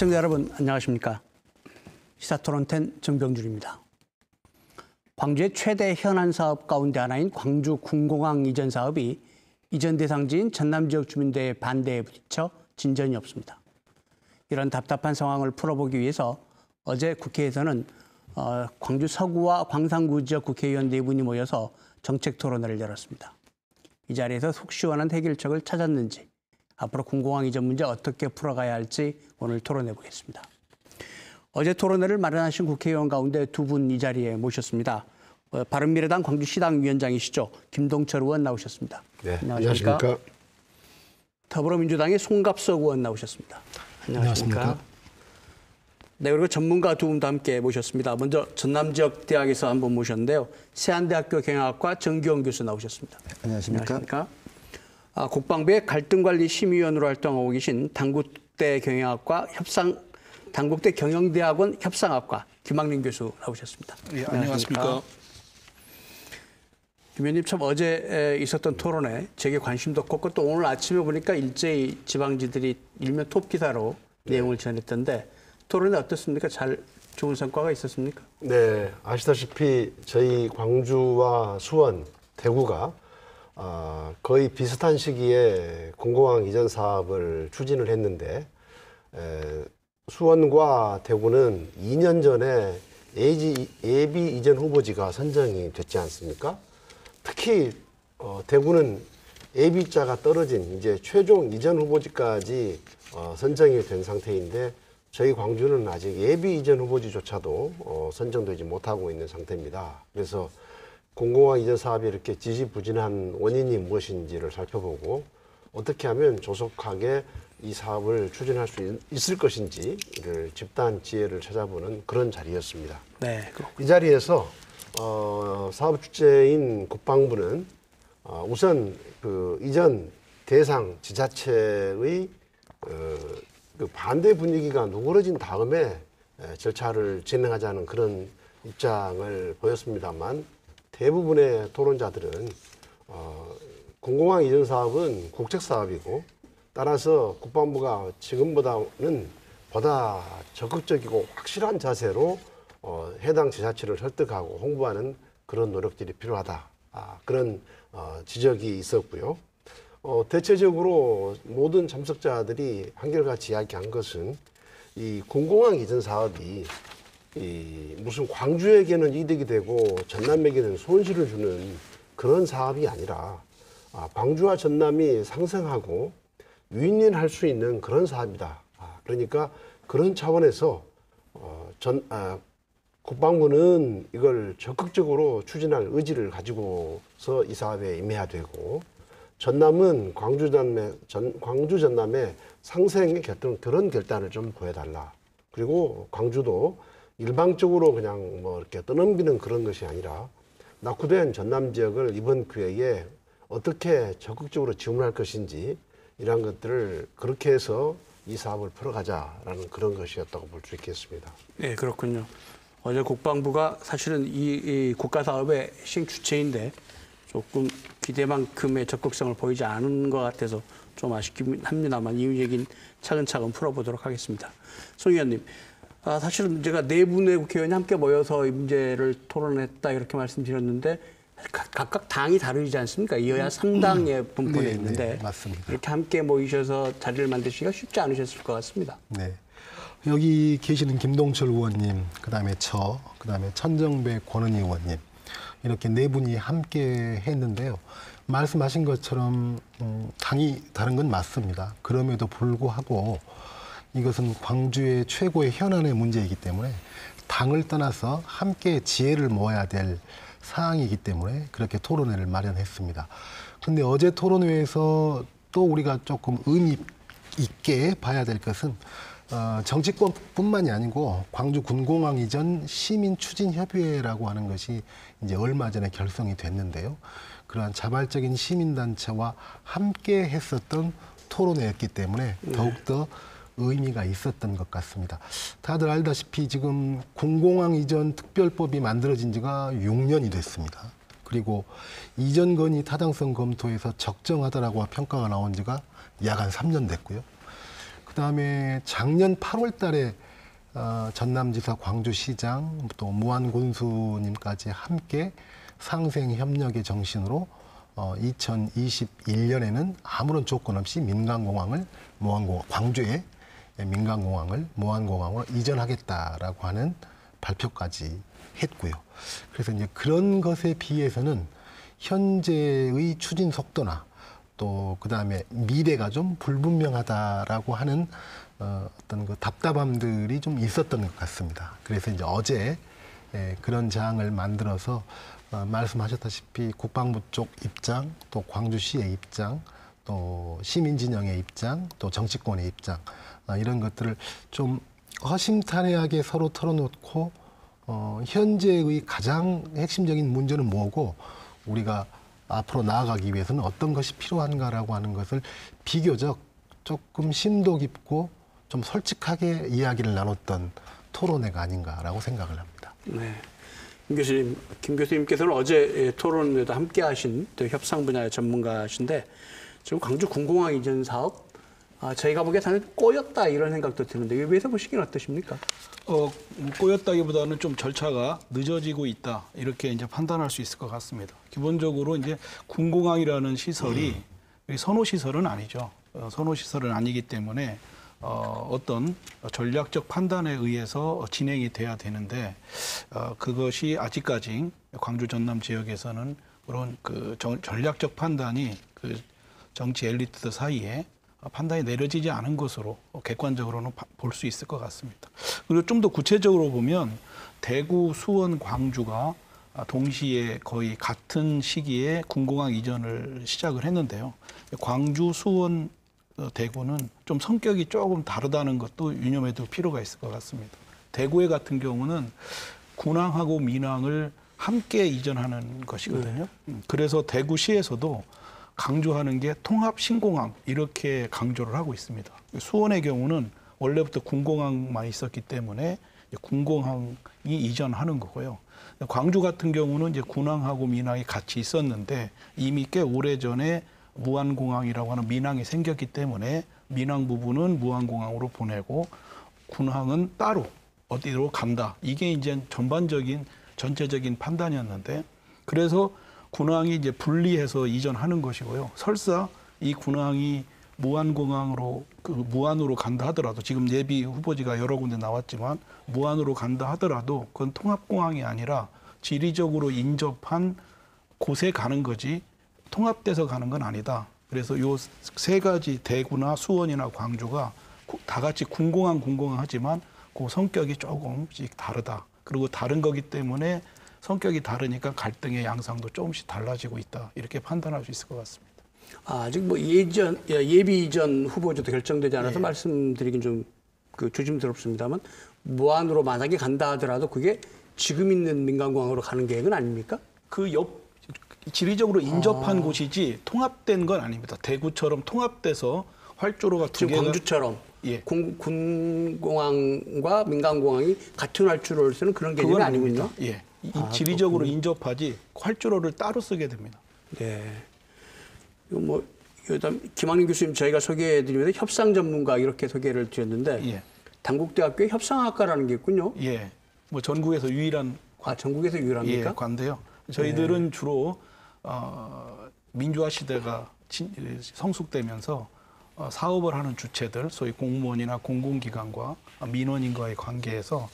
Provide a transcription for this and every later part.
시청자 여러분 안녕하십니까. 시사토론텐 정병준입니다. 광주의 최대 현안 사업 가운데 하나인 광주 군공항 이전 사업이 이전 대상지인 전남 지역 주민들의 반대에 부딪혀 진전이 없습니다. 이런 답답한 상황을 풀어보기 위해서 어제 국회에서는 광주 서구와 광산구 지역 국회의원 4분이 모여서 정책 토론회를 열었습니다. 이 자리에서 속 시원한 해결책을 찾았는지, 앞으로 군공항 이전 문제 어떻게 풀어가야 할지 오늘 토론해 보겠습니다. 어제 토론회를 마련하신 국회의원 가운데 2분 이 자리에 모셨습니다. 바른미래당 광주시당 위원장이시죠. 김동철 의원 나오셨습니다. 네, 안녕하십니까. 더불어민주당의 송갑석 의원 나오셨습니다. 안녕하십니까. 네, 그리고 전문가 2분도 함께 모셨습니다. 먼저 전남지역대학에서 한 분 모셨는데요. 세안대학교 경영학과 정규원 교수 나오셨습니다. 네, 안녕하십니까. 국방부의 갈등관리심의위원으로 활동하고 계신 당국대 경영대학원 협상학과 김학림 교수 나오셨습니다. 네, 안녕하십니까. 김 의원님, 참 어제 있었던 토론에 제게 관심도 컸고 또 오늘 아침에 보니까 일제히 지방지들이 일면 톱 기사로 내용을 전했던데 토론회 어떻습니까? 좋은 성과가 있었습니까? 네, 아시다시피 저희 광주와 수원, 대구가 거의 비슷한 시기에 군공항 이전 사업을 추진을 했는데 수원과 대구는 2년 전에 예비 이전 후보지가 선정이 됐지 않습니까? 특히 대구는 예비자가 떨어진 이제 최종 이전 후보지까지 선정이 된 상태인데 저희 광주는 아직 예비 이전 후보지조차도 선정되지 못하고 있는 상태입니다. 그래서 군공항 이전 사업이 이렇게 지지부진한 원인이 무엇인지를 살펴보고 어떻게 하면 조속하게 이 사업을 추진할 수 있을 것인지를 집단 지혜를 찾아보는 그런 자리였습니다. 네, 그렇군요. 이 자리에서 사업 주체인 국방부는 우선 그 이전 대상 지자체의 그 반대 분위기가 누그러진 다음에 절차를 진행하자는 그런 입장을 보였습니다만 대부분의 토론자들은 군공항 이전 사업은 국책 사업이고 따라서 국방부가 지금보다는 보다 적극적이고 확실한 자세로 해당 지자체를 설득하고 홍보하는 그런 노력들이 필요하다. 그런 지적이 있었고요. 대체적으로 모든 참석자들이 한결같이 이야기한 것은 이 군공항 이전 사업이 무슨 광주에게는 이득이 되고 전남에게는 손실을 주는 그런 사업이 아니라 광주와 전남이 상생하고 윈윈할 수 있는 그런 사업이다. 그러니까 그런 차원에서 국방부는 이걸 적극적으로 추진할 의지를 가지고서 이 사업에 임해야 되고 전남은 광주 전남의 상생의 그런 결단을 좀 보여달라. 그리고 광주도 일방적으로 그냥 뭐 이렇게 떠넘기는 그런 것이 아니라 낙후된 전남 지역을 이번 기회에 어떻게 적극적으로 지원할 것인지 이러한 것들을 그렇게 해서 이 사업을 풀어가자라는 그런 것이었다고 볼 수 있겠습니다. 네, 그렇군요. 어제 국방부가 사실은 이 국가 사업의 시행 주체인데 조금 기대만큼의 적극성을 보이지 않은 것 같아서 좀 아쉽긴 합니다만 이 얘기는 차근차근 풀어보도록 하겠습니다. 송 의원님, 사실은 제가 4분의 국회의원이 함께 모여서 이 문제를 토론했다 이렇게 말씀드렸는데 각각 당이 다르지 않습니까? 여야 3당의 분포에 있는데 맞습니다. 이렇게 함께 모이셔서 자리를 만드시기가 쉽지 않으셨을 것 같습니다. 네. 여기 계시는 김동철 의원님, 그다음에 그다음에 천정배 권은희 의원님 이렇게 4분이 함께 했는데요. 말씀하신 것처럼 당이 다른 건 맞습니다. 그럼에도 불구하고 이것은 광주의 최고의 현안의 문제이기 때문에 당을 떠나서 함께 지혜를 모아야 될 사항이기 때문에 그렇게 토론회를 마련했습니다. 근데 어제 토론회에서 또 우리가 조금 의미 있게 봐야 될 것은 정치권뿐만이 아니고 광주 군공항 이전 시민추진협의회라고 하는 것이 이제 얼마 전에 결성이 됐는데요. 그러한 자발적인 시민단체와 함께 했었던 토론회였기 때문에 더욱더 의미가 있었던 것 같습니다. 다들 알다시피 지금 군공항 이전 특별법이 만들어진 지가 6년이 됐습니다. 그리고 이전 건의 타당성 검토에서 적정하다라고 평가가 나온 지가 약 한 3년 됐고요. 그다음에 작년 8월 달에 전남지사, 광주시장, 또 무안군수님까지 함께 상생협력의 정신으로 2021년에는 아무런 조건 없이 민간공항을 광주에 민간공항을 무안공항으로 이전하겠다라고 하는 발표까지 했고요. 그래서 이제 그런 것에 비해서는 현재의 추진 속도나 또 그다음에 미래가 좀 불분명하다라고 하는 어떤 그 답답함들이 좀 있었던 것 같습니다. 그래서 이제 어제 그런 장을 만들어서 말씀하셨다시피 국방부 쪽 입장, 또 광주시의 입장, 또 시민진영의 입장, 또 정치권의 입장 이런 것들을 좀 허심탄회하게 서로 털어놓고 현재의 가장 핵심적인 문제는 뭐고 우리가 앞으로 나아가기 위해서는 어떤 것이 필요한가라고 하는 것을 비교적 조금 심도 깊고 좀 솔직하게 이야기를 나눴던 토론회가 아닌가라고 생각을 합니다. 네. 김 교수님께서는 어제 토론회도 함께 하신 또 협상 분야의 전문가신데 지금 광주 군공항 이전 사업 저희가 보기에 사실 꼬였다 이런 생각도 드는데 이 위에서 보시기는 어떠십니까? 꼬였다기보다는 좀 절차가 늦어지고 있다 이렇게 이제 판단할 수 있을 것 같습니다. 기본적으로 이제 군공항이라는 시설이 선호 시설은 아니죠. 선호 시설은 아니기 때문에 어떤 전략적 판단에 의해서 진행이 돼야 되는데 그것이 아직까지 광주 전남 지역에서는 그런 그 전략적 판단이 그 정치 엘리트들 사이에 판단이 내려지지 않은 것으로 객관적으로는 볼 수 있을 것 같습니다. 그리고 좀 더 구체적으로 보면 대구, 수원, 광주가 동시에 거의 같은 시기에 군공항 이전을 시작을 했는데요. 광주, 수원, 대구는 좀 성격이 조금 다르다는 것도 유념해 둘 필요가 있을 것 같습니다. 대구의 같은 경우는 군항하고 민항을 함께 이전하는 것이거든요. 그래서 대구시에서도 강조하는 게 통합 신공항 이렇게 강조를 하고 있습니다. 수원의 경우는 원래부터 군공항만 있었기 때문에 군공항이 이전하는 거고요. 광주 같은 경우는 이제 군항하고 민항이 같이 있었는데 이미 꽤 오래전에 무안공항이라고 하는 민항이 생겼기 때문에 민항 부분은 무안공항으로 보내고 군항은 따로 어디로 간다. 이게 이제 전체적인 판단이었는데 그래서 군항이 이제 분리해서 이전하는 것이고요. 설사 이 군항이 무안공항으로 무안으로 간다 하더라도 지금 예비 후보지가 여러 군데 나왔지만 무안으로 간다 하더라도 그건 통합공항이 아니라 지리적으로 인접한 곳에 가는 거지 통합돼서 가는 건 아니다. 그래서 요 세 가지 대구나 수원이나 광주가 다 같이 군공항 하지만 그 성격이 조금씩 다르다. 그리고 다른 거기 때문에 성격이 다르니까 갈등의 양상도 조금씩 달라지고 있다. 이렇게 판단할 수 있을 것 같습니다. 아직 뭐 예비 이전 후보자도 결정되지 않아서 말씀드리긴 좀 조심스럽습니다만 무안으로 만약에 간다 하더라도 그게 지금 있는 민간공항으로 가는 계획은 아닙니까? 그 지리적으로 인접한 곳이지 통합된 건 아닙니다. 대구처럼 통합돼서 활주로가 두 지금 개가 광주처럼 예. 군공항과 민간공항이 같은 활주로를 쓰는 그런 개념이 아니군요. 예. 지리적으로 그렇군요. 인접하지 활주로를 따로 쓰게 됩니다. 네. 이거 뭐 김학림 교수님 저희가 소개해드리면서 협상 전문가 이렇게 소개를 드렸는데 예. 단국대학교에 협상학과라는 게 있군요. 예. 뭐 전국에서 유일한 전국에서 유일합니까? 예, 관데요. 저희들은 주로 민주화 시대가 성숙되면서 사업을 하는 주체들, 소위 공무원이나 공공기관과 민원인과의 관계에서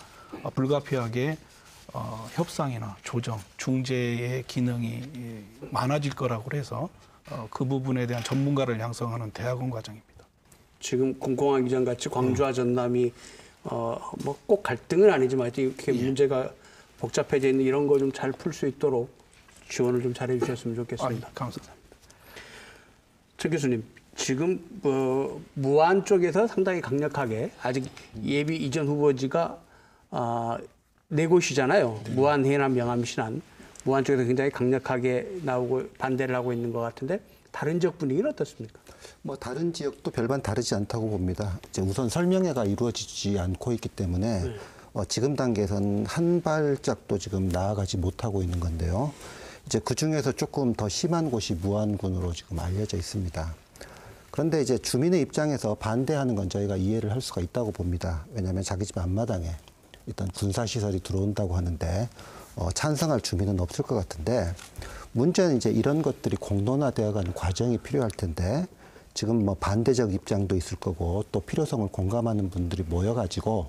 불가피하게 협상이나 조정, 중재의 기능이 많아질 거라고 해서 그 부분에 대한 전문가를 양성하는 대학원 과정입니다. 지금 군공항 이전 같이 광주와 전남이 뭐 꼭 갈등은 아니지만 이렇게 문제가 복잡해져 있는 이런 거 좀 잘 풀 수 있도록 지원을 좀 잘해 주셨으면 좋겠습니다. 감사합니다. 최 교수님, 지금 무안 쪽에서 상당히 강력하게 아직 예비 이전 후보지가 네 곳이잖아요. 무안, 해남, 영암, 신안. 무안 쪽에서 굉장히 강력하게 나오고 반대를 하고 있는 것 같은데 다른 지역 분위기는 어떻습니까? 뭐 다른 지역도 별반 다르지 않다고 봅니다. 이제 우선 설명회가 이루어지지 않고 있기 때문에 지금 단계에서는 한 발짝도 지금 나아가지 못하고 있는 건데요. 이제 그 중에서 조금 더 심한 곳이 무안군으로 지금 알려져 있습니다. 그런데 이제 주민의 입장에서 반대하는 건 저희가 이해를 할 수가 있다고 봅니다. 왜냐하면 자기 집 앞마당에 일단 군사시설이 들어온다고 하는데 찬성할 주민은 없을 것 같은데 문제는 이제 이런 것들이 공론화되어가는 과정이 필요할 텐데 지금 뭐 반대적 입장도 있을 거고 또 필요성을 공감하는 분들이 모여가지고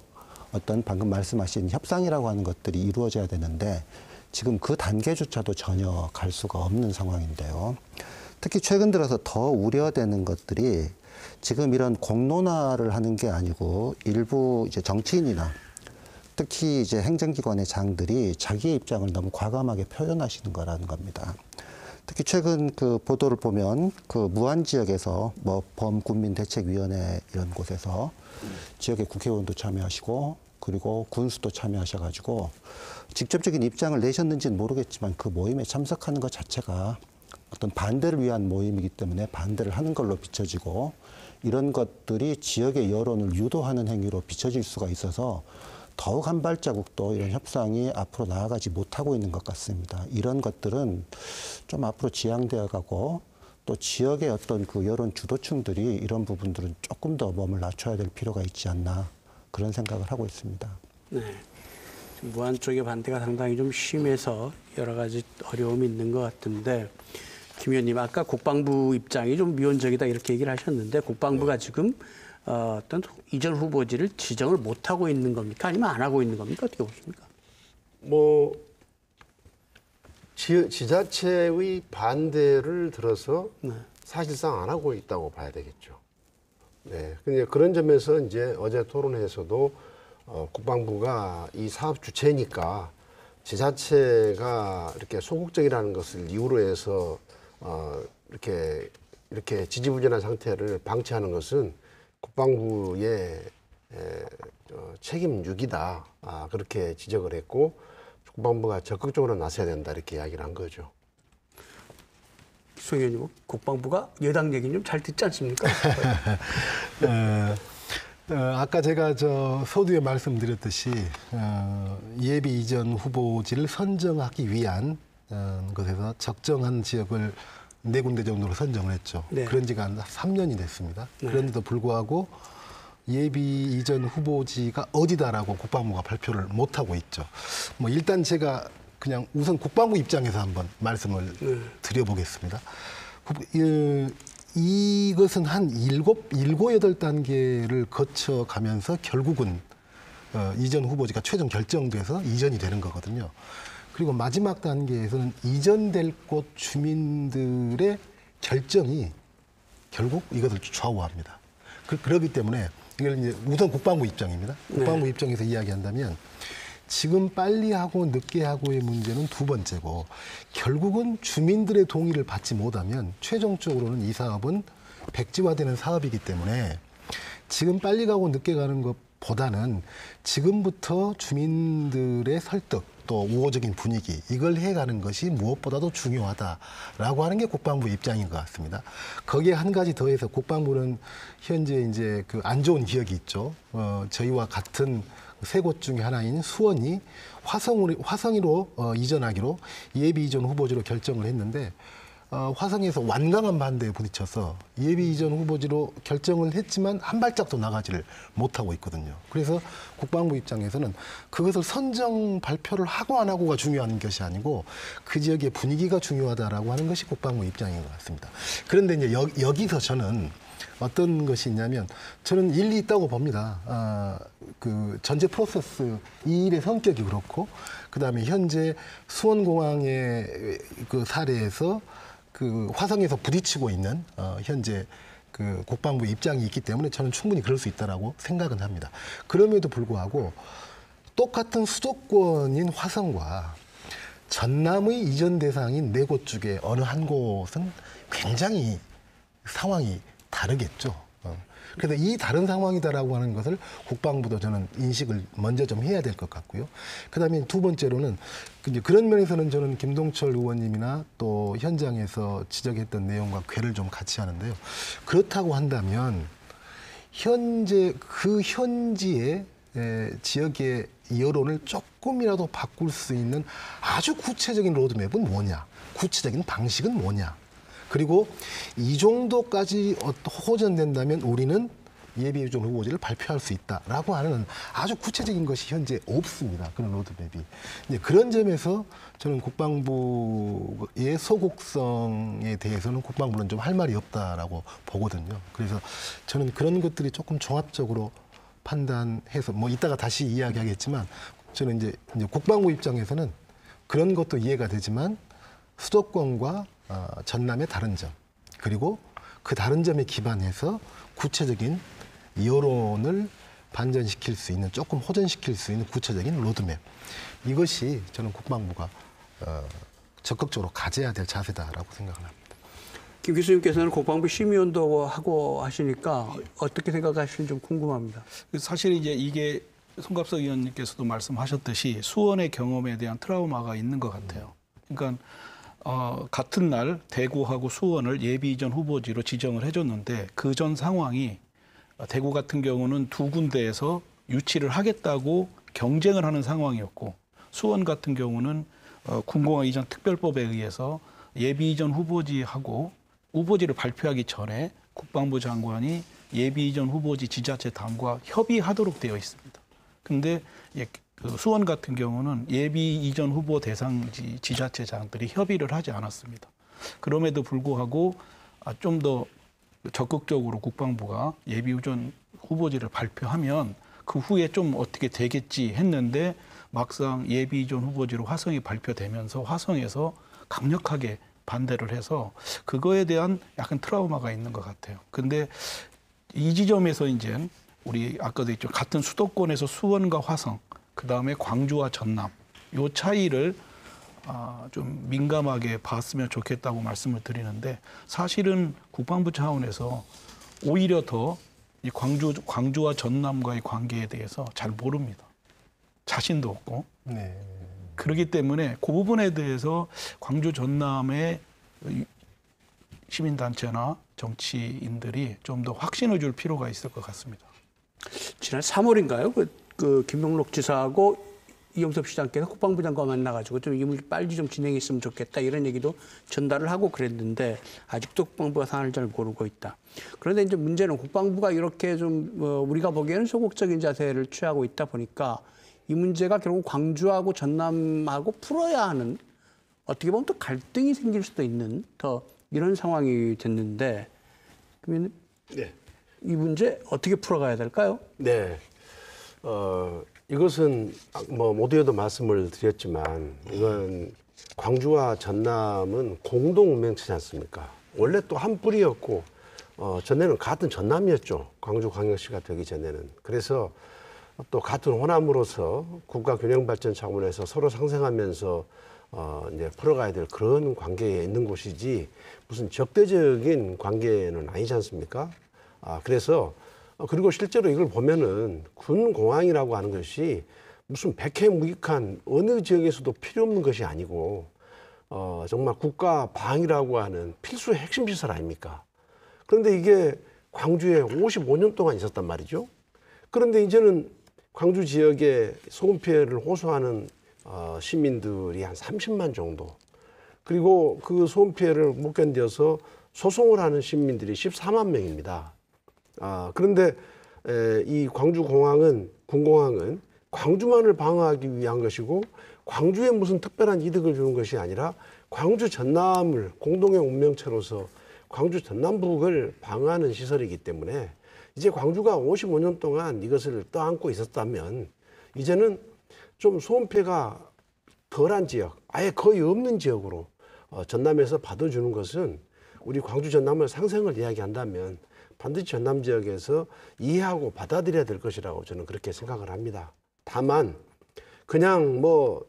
어떤 방금 말씀하신 협상이라고 하는 것들이 이루어져야 되는데 지금 그 단계조차도 전혀 갈 수가 없는 상황인데요. 특히 최근 들어서 더 우려되는 것들이 지금 이런 공론화를 하는 게 아니고 일부 이제 정치인이나 특히 이제 행정기관의 장들이 자기의 입장을 너무 과감하게 표현하시는 거라는 겁니다. 특히 최근 그 보도를 보면 그 무안 지역에서 뭐 범군민대책위원회 이런 곳에서 지역의 국회의원도 참여하시고 그리고 군수도 참여하셔가지고 직접적인 입장을 내셨는지는 모르겠지만 그 모임에 참석하는 것 자체가 어떤 반대를 위한 모임이기 때문에 반대를 하는 걸로 비춰지고 이런 것들이 지역의 여론을 유도하는 행위로 비춰질 수가 있어서 더욱 한 발자국도 이런 협상이 앞으로 나아가지 못하고 있는 것 같습니다. 이런 것들은 좀 앞으로 지양되어 가고 또 지역의 어떤 그 여론 주도층들이 이런 부분들은 조금 더 몸을 낮춰야 될 필요가 있지 않나 그런 생각을 하고 있습니다. 네. 무안 쪽의 반대가 상당히 좀 심해서 여러 가지 어려움이 있는 것 같은데 김 의원님 아까 국방부 입장이 좀 미온적이다 이렇게 얘기를 하셨는데 국방부가 지금 어떤 이전 후보지를 지정을 못하고 있는 겁니까? 아니면 안 하고 있는 겁니까? 어떻게 보십니까? 뭐 지자체의 반대를 들어서 사실상 안 하고 있다고 봐야 되겠죠. 네. 근데 그런 점에서 이제 어제 토론회에서도 국방부가 이 사업 주체니까 지자체가 이렇게 소극적이라는 것을 이유로 해서 이렇게 지지부진한 상태를 방치하는 것은 국방부의 책임 유기다. 그렇게 지적을 했고 국방부가 적극적으로 나서야 된다 이렇게 이야기를 한 거죠. 송 의원님, 국방부가 여당 얘기는 좀 잘 듣지 않습니까? 아까 제가 서두에 말씀드렸듯이 예비 이전 후보지를 선정하기 위한 것에서 적정한 지역을 4군데 정도로 선정을 했죠. 네. 그런 지가 한 3년이 됐습니다. 네. 그런데도 불구하고 예비 이전 후보지가 어디다라고 국방부가 발표를 못하고 있죠. 뭐 일단 제가 그냥 우선 국방부 입장에서 한번 말씀을 드려보겠습니다. 이것은 한 7, 8단계를 거쳐가면서 결국은 이전 후보지가 최종 결정돼서 이전이 되는 거거든요. 그리고 마지막 단계에서는 이전될 곳 주민들의 결정이 결국 이것을 좌우합니다. 그렇기 때문에 이걸 이제 우선 국방부 입장입니다. 국방부 입장에서 이야기한다면 지금 빨리 하고 늦게 하고의 문제는 두 번째고 결국은 주민들의 동의를 받지 못하면 최종적으로는 이 사업은 백지화되는 사업이기 때문에 지금 빨리 가고 늦게 가는 것보다는 지금부터 주민들의 설득 또 우호적인 분위기 이걸 해가는 것이 무엇보다도 중요하다라고 하는 게 국방부 입장인 것 같습니다. 거기에 한 가지 더해서 국방부는 현재 이제 그 안 좋은 기억이 있죠. 저희와 같은 세 곳 중에 하나인 수원이 화성으로 이전하기로 예비 이전 후보지로 결정을 했는데 화성에서 완강한 반대에 부딪혀서 예비 이전 후보지로 결정을 했지만 한 발짝도 나가지를 못하고 있거든요. 그래서 국방부 입장에서는 그것을 선정 발표를 하고 안 하고가 중요한 것이 아니고 그 지역의 분위기가 중요하다라고 하는 것이 국방부 입장인 것 같습니다. 그런데 이제 여기서 저는 어떤 것이 있냐면 저는 일리 있다고 봅니다. 그 전제 프로세스 이 일의 성격이 그렇고 그다음에 현재 수원공항의 그 사례에서 그 화성에서 부딪히고 있는 현재 그 국방부 입장이 있기 때문에 저는 충분히 그럴 수 있다라고 생각은 합니다. 그럼에도 불구하고 똑같은 수도권인 화성과 전남의 이전 대상인 4곳 중에 어느 한 곳은 굉장히 상황이 다르겠죠. 그래서 이 다른 상황이다라고 하는 것을 국방부도 저는 인식을 먼저 좀 해야 될 것 같고요. 그다음에 두 번째로는 이제 그런 면에서는 저는 김동철 의원님이나 또 현장에서 지적했던 내용과 궤를 좀 같이 하는데요. 그렇다고 한다면 현재 그 현지의 지역의 여론을 조금이라도 바꿀 수 있는 아주 구체적인 로드맵은 뭐냐? 구체적인 방식은 뭐냐? 그리고 이 정도까지 호전된다면 우리는 예비유전 후보지를 발표할 수 있다라고 하는 아주 구체적인 것이 현재 없습니다. 그런 로드맵이. 이제 그런 점에서 저는 국방부의 소극성에 대해서는 국방부는 좀 할 말이 없다라고 보거든요. 그래서 저는 그런 것들이 조금 종합적으로 판단해서 뭐 이따가 다시 이야기하겠지만 저는 이제 국방부 입장에서는 그런 것도 이해가 되지만 수도권과 전남의 다른 점 그리고 그 다른 점에 기반해서 구체적인 여론을 반전시킬 수 있는 조금 호전시킬 수 있는 구체적인 로드맵 이것이 저는 국방부가 적극적으로 가져야 될 자세다라고 생각을 합니다. 김 교수님께서는 국방부 심의원도 하고 하시니까 어떻게 생각하시는지 좀 궁금합니다. 사실 이제 이게 송갑석 의원님께서도 말씀하셨듯이 수원의 경험에 대한 트라우마가 있는 것 같아요. 그러니까 같은 날 대구하고 수원을 예비 이전 후보지로 지정을 해줬는데 그 전 상황이 대구 같은 경우는 두 군데에서 유치를 하겠다고 경쟁을 하는 상황이었고 수원 같은 경우는 군공항 이전 특별법에 의해서 예비 이전 후보지하고 후보지를 발표하기 전에 국방부 장관이 예비 이전 후보지 지자체단과 협의하도록 되어 있습니다. 근데 그 수원 같은 경우는 예비 이전 후보 대상지 지자체장들이 협의를 하지 않았습니다. 그럼에도 불구하고 좀 더 적극적으로 국방부가 예비 이전 후보지를 발표하면 그 후에 좀 어떻게 되겠지 했는데 막상 예비 이전 후보지로 화성이 발표되면서 화성에서 강력하게 반대를 해서 그거에 대한 약간 트라우마가 있는 것 같아요. 근데 이 지점에서 이제 우리 아까도 했죠. 같은 수도권에서 수원과 화성, 그 다음에 광주와 전남, 요 차이를 좀 민감하게 봤으면 좋겠다고 말씀을 드리는데 사실은 국방부 차원에서 오히려 더 이 광주와 전남과의 관계에 대해서 잘 모릅니다. 자신도 없고. 네. 그렇기 때문에 그 부분에 대해서 광주 전남의 시민단체나 정치인들이 좀 더 확신을 줄 필요가 있을 것 같습니다. 지난 3월인가요? 그 김명록 지사하고 이영섭 시장께서 국방부 장관 만나가지고 좀 이 문제 빨리 좀 진행했으면 좋겠다 이런 얘기도 전달을 하고 그랬는데 아직도 국방부가 상황을 잘 모르고 있다. 그런데 이제 문제는 국방부가 이렇게 좀 우리가 보기에는 소극적인 자세를 취하고 있다 보니까 이 문제가 결국 광주하고 전남하고 풀어야 하는 어떻게 보면 또 갈등이 생길 수도 있는 더 이런 상황이 됐는데 그러면 네. 이 문제 어떻게 풀어가야 될까요? 네. 이것은 뭐 모두에도 말씀을 드렸지만 이건 광주와 전남은 공동 운명체지 않습니까? 원래 또 한 뿌리였고 전에는 같은 전남이었죠. 광주광역시가 되기 전에는. 그래서 또 같은 호남으로서 국가 균형 발전 차원에서 서로 상생하면서 이제 풀어가야 될 그런 관계에 있는 곳이지 무슨 적대적인 관계는 아니지 않습니까? 그래서 그리고 실제로 이걸 보면은 군공항이라고 하는 것이 무슨 백해무익한 어느 지역에서도 필요 없는 것이 아니고 정말 국가 방위라고 하는 필수 핵심 시설 아닙니까? 그런데 이게 광주에 55년 동안 있었단 말이죠. 그런데 이제는 광주 지역에 소음 피해를 호소하는 시민들이 한 30만 정도. 그리고 그 소음 피해를 못 견뎌서 소송을 하는 시민들이 14만 명입니다. 그런데 이 광주공항은 군공항은 광주만을 방어하기 위한 것이고 광주에 무슨 특별한 이득을 주는 것이 아니라 광주 전남을 공동의 운명체로서 광주 전남북을 방어하는 시설이기 때문에 이제 광주가 55년 동안 이것을 떠안고 있었다면 이제는 좀 소음 피해가 덜한 지역, 아예 거의 없는 지역으로 전남에서 받아주는 것은 우리 광주 전남을 상생을 이야기한다면 반드시 전남 지역에서 이해하고 받아들여야 될 것이라고 저는 그렇게 생각을 합니다. 다만 그냥 뭐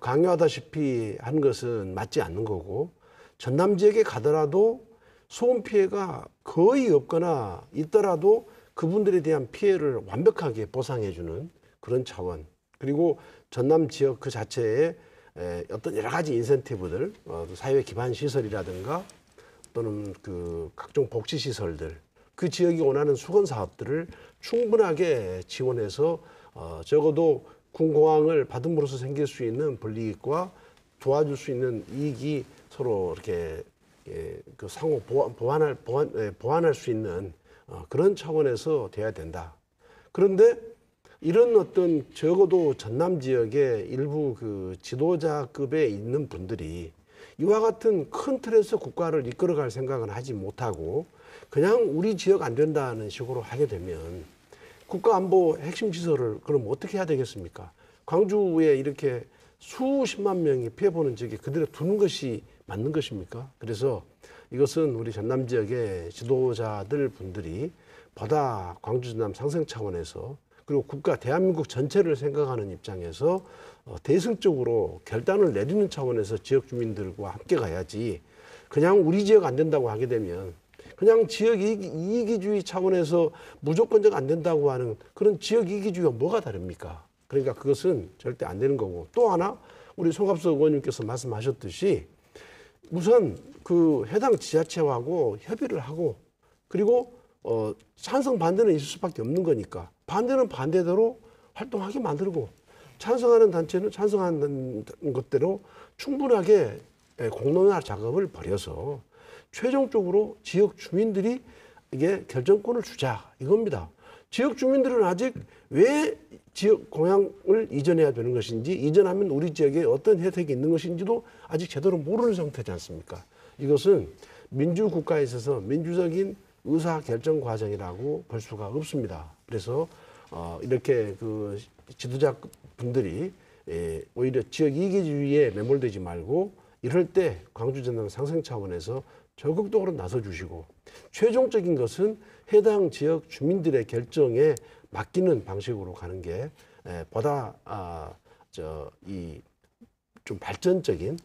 강요하다시피 하는 것은 맞지 않는 거고 전남 지역에 가더라도 소음 피해가 거의 없거나 있더라도 그분들에 대한 피해를 완벽하게 보상해주는 그런 차원 그리고 전남 지역 그 자체에 어떤 여러 가지 인센티브들 사회 기반 시설이라든가 또는 그 각종 복지 시설들 그 지역이 원하는 수건 사업들을 충분하게 지원해서 적어도 군공항을 받음으로써 생길 수 있는 불이익과 도와줄 수 있는 이익이 서로 이렇게 그 상호 보완할 수 있는 그런 차원에서 돼야 된다. 그런데 이런 어떤 적어도 전남 지역의 일부 그 지도자급에 있는 분들이 이와 같은 큰 틀에서 국가를 이끌어갈 생각은 하지 못하고 그냥 우리 지역 안 된다는 식으로 하게 되면 국가안보 핵심 시설을 그럼 어떻게 해야 되겠습니까? 광주에 이렇게 수십만 명이 피해보는 지역에 그대로 두는 것이 맞는 것입니까? 그래서 이것은 우리 전남 지역의 지도자들 분들이 보다 광주 전남 상생 차원에서 그리고 국가 대한민국 전체를 생각하는 입장에서 대승적으로 결단을 내리는 차원에서 지역 주민들과 함께 가야지 그냥 우리 지역 안 된다고 하게 되면 그냥 지역 이기주의 차원에서 무조건적 안 된다고 하는 그런 지역 이기주의가 뭐가 다릅니까? 그러니까 그것은 절대 안 되는 거고 또 하나 우리 송갑석 의원님께서 말씀하셨듯이 우선 그 해당 지자체하고 협의를 하고 그리고 찬성 반대는 있을 수밖에 없는 거니까 반대는 반대대로 활동하게 만들고 찬성하는 단체는 찬성하는 것대로 충분하게 공론화 작업을 벌여서 최종적으로 지역 주민들이 이게 결정권을 주자 이겁니다. 지역 주민들은 아직 왜 지역 공양을 이전해야 되는 것인지 이전하면 우리 지역에 어떤 혜택이 있는 것인지도 아직 제대로 모르는 상태지 않습니까? 이것은 민주국가에 있어서 민주적인 의사결정 과정이라고 볼 수가 없습니다. 그래서 이렇게 그 지도자 분들이 오히려 지역 이기주의에 매몰되지 말고 이럴 때 광주 전남 상생 차원에서 적극적으로 나서주시고 최종적인 것은 해당 지역 주민들의 결정에 맡기는 방식으로 가는 게 보다 좀 발전적인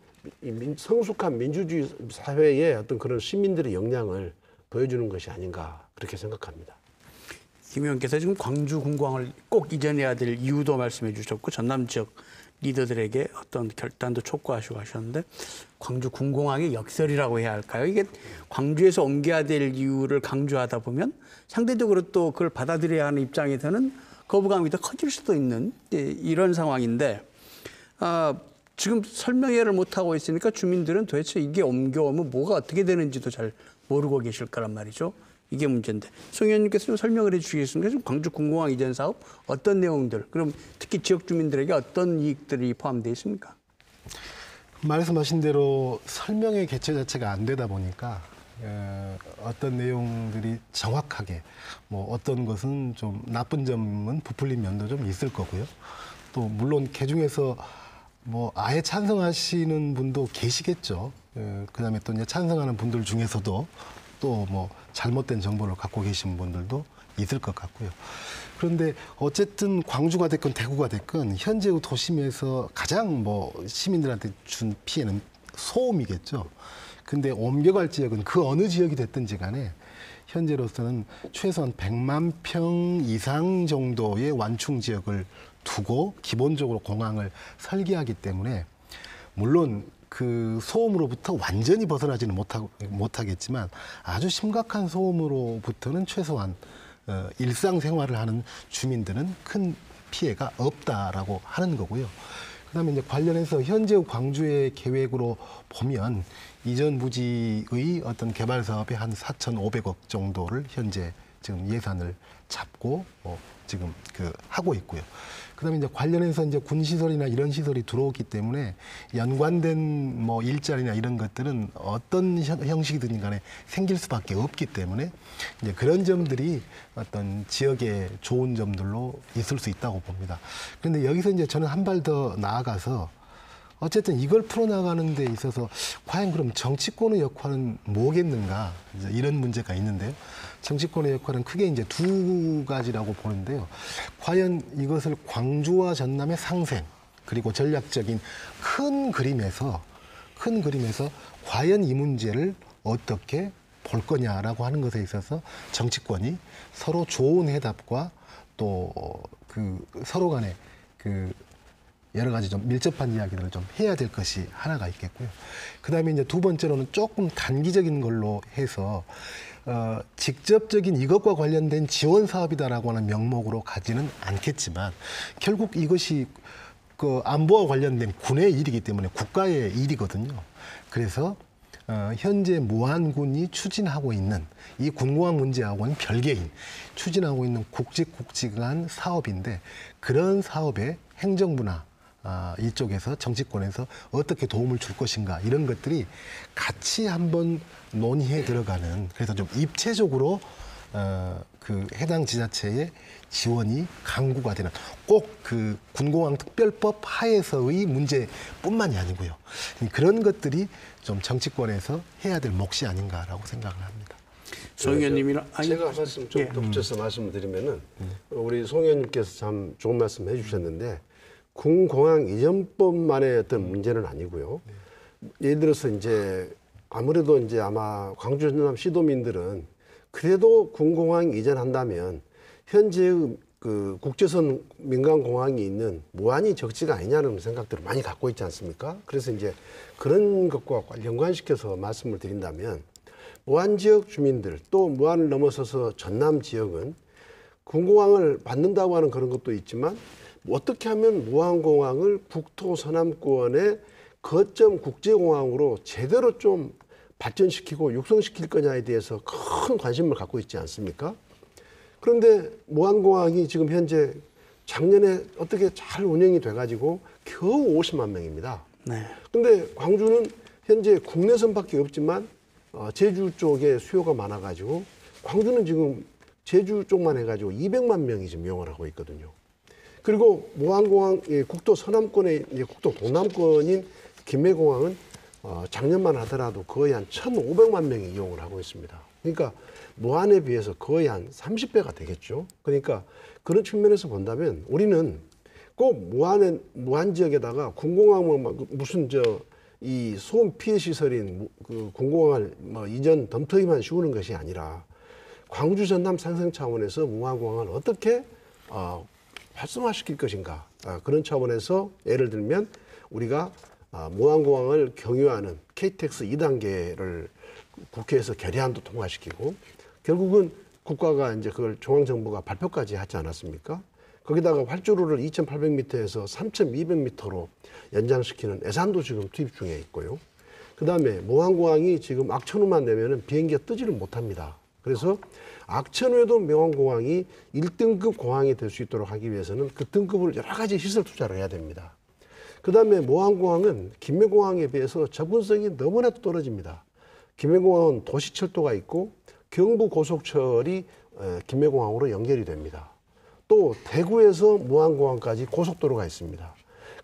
성숙한 민주주의 사회의 어떤 그런 시민들의 역량을 보여주는 것이 아닌가 그렇게 생각합니다. 김 의원께서 지금 광주 군공항을 꼭 이전해야 될 이유도 말씀해 주셨고 전남 지역 리더들에게 어떤 결단도 촉구하시고 하셨는데 광주 군공항의 역설이라고 해야 할까요? 이게 광주에서 옮겨야 될 이유를 강조하다 보면 상대적으로 또 그걸 받아들여야 하는 입장에서는 거부감이 더 커질 수도 있는 이런 상황인데 지금 설명회를 못하고 있으니까 주민들은 도대체 이게 옮겨오면 뭐가 어떻게 되는지도 잘 모르고 계실 거란 말이죠. 이게 문제인데 송 의원님께서 좀 설명을 해 주시겠습니까? 지금 광주 군공항 이전 사업 어떤 내용들 그럼 특히 지역 주민들에게 어떤 이익들이 포함되어 있습니까? 말씀하신 대로 설명의 개최 자체가 안 되다 보니까 어떤 내용들이 정확하게 뭐 어떤 것은 좀 나쁜 점은 부풀린 면도 좀 있을 거고요. 또 물론 개중에서 뭐 아예 찬성하시는 분도 계시겠죠. 그다음에 또 이제 찬성하는 분들 중에서도 또 뭐 잘못된 정보를 갖고 계신 분들도 있을 것 같고요. 그런데 어쨌든 광주가 됐건 대구가 됐건 현재의 도심에서 가장 뭐 시민들한테 준 피해는 소음이겠죠. 근데 옮겨갈 지역은 그 어느 지역이 됐든지 간에 현재로서는 최소한 100만 평 이상 정도의 완충 지역을 두고 기본적으로 공항을 설계하기 때문에 물론 그 소음으로부터 완전히 벗어나지는 못하겠지만 아주 심각한 소음으로부터는 최소한 일상생활을 하는 주민들은 큰 피해가 없다라고 하는 거고요. 그다음에 이제 관련해서 현재 광주의 계획으로 보면 이전 부지의 어떤 개발 사업에 한 4,500억 정도를 현재 지금 예산을 잡고 지금 하고 있고요. 그다음에 이제 관련해서 이제 군 시설이나 이런 시설이 들어오기 때문에 연관된 뭐 일자리나 이런 것들은 어떤 형식이든 간에 생길 수밖에 없기 때문에 이제 그런 점들이 어떤 지역의 좋은 점들로 있을 수 있다고 봅니다. 그런데 여기서 이제 저는 한 발 더 나아가서 어쨌든 이걸 풀어나가는 데 있어서 과연 그럼 정치권의 역할은 뭐겠는가 이제 이런 문제가 있는데요. 정치권의 역할은 크게 이제 두 가지라고 보는데요. 과연 이것을 광주와 전남의 상생 그리고 전략적인 큰 그림에서 과연 이 문제를 어떻게 볼 거냐라고 하는 것에 있어서 정치권이 서로 좋은 해답과 또 서로 간에 여러 가지 좀 밀접한 이야기들을 좀 해야 될 것이 하나가 있겠고요. 그다음에 이제 두 번째로는 조금 단기적인 걸로 해서 직접적인 이것과 관련된 지원 사업이다라고 하는 명목으로 가지는 않겠지만 결국 이것이 안보와 관련된 군의 일이기 때문에 국가의 일이거든요. 그래서 현재 무안군이 추진하고 있는 이 군공항 문제하고는 별개인 추진하고 있는 국직국직한 사업인데 그런 사업에 행정부나 이쪽에서 정치권에서 어떻게 도움을 줄 것인가 이런 것들이 같이 한번 논의해 들어가는 그래서 좀 입체적으로 그 해당 지자체의 지원이 강구가 되는 꼭 그 군공항 특별법 하에서의 문제뿐만이 아니고요. 그런 것들이 좀 정치권에서 해야 될 몫이 아닌가라고 생각을 합니다. 송 의원님이랑 제가 말씀 좀 덧붙여서 말씀드리면은 우리 송 의원님께서 참 좋은 말씀 해주셨는데 군공항 이전법만의 어떤 문제는 아니고요. 예를 들어서 이제 아무래도 이제 아마 광주 전남 시도민들은 그래도 군공항 이전한다면 현재의 그 국제선 민간공항이 있는 무안이 적지가 아니냐는 생각들을 많이 갖고 있지 않습니까? 그래서 이제 그런 것과 연관시켜서 말씀을 드린다면 무안 지역 주민들 또 무안을 넘어서서 전남 지역은 군공항을 받는다고 하는 그런 것도 있지만 어떻게 하면 무안공항을 국토 서남권의 거점 국제공항으로 제대로 좀 발전시키고 육성시킬 거냐에 대해서 큰 관심을 갖고 있지 않습니까? 그런데 무안공항이 지금 현재 작년에 어떻게 잘 운영이 돼가지고 겨우 50만 명입니다. 네. 근데 광주는 현재 국내선밖에 없지만 제주 쪽에 수요가 많아가지고 광주는 지금 제주 쪽만 해가지고 200만 명이 지금 이용을 하고 있거든요. 그리고 무안공항 국토 서남권의 국토 동남권인 김해공항은 작년만 하더라도 거의 한 1,500만 명이 이용을 하고 있습니다. 그러니까 무안에 비해서 거의 한 30배가 되겠죠. 그러니까 그런 측면에서 본다면 우리는 꼭 무안 지역에다가 군공항을 무슨 이 소음 피해 시설인 그 군공항을 이전 덤터기만 씌우는 것이 아니라 광주 전남 상생 차원에서 무안공항을 어떻게 활성화시킬 것인가 그런 차원에서 예를 들면 우리가 무안공항을 경유하는 KTX 2단계를 국회에서 결의안도 통과시키고 결국은 국가가 이제 그걸 중앙정부가 발표까지 하지 않았습니까? 거기다가 활주로를 2,800m에서 3,200m로 연장시키는 예산도 지금 투입 중에 있고요. 그다음에 무안공항이 지금 악천후만 되면은 비행기가 뜨지를 못합니다. 그래서 악천후에도 무안공항이 1등급 공항이 될 수 있도록 하기 위해서는 그 등급을 여러 가지 시설 투자를 해야 됩니다. 그다음에 무안공항은 김해공항에 비해서 접근성이 너무나도 떨어집니다. 김해공항은 도시철도가 있고 경부고속철이 김해공항으로 연결이 됩니다. 또 대구에서 무안공항까지 고속도로가 있습니다.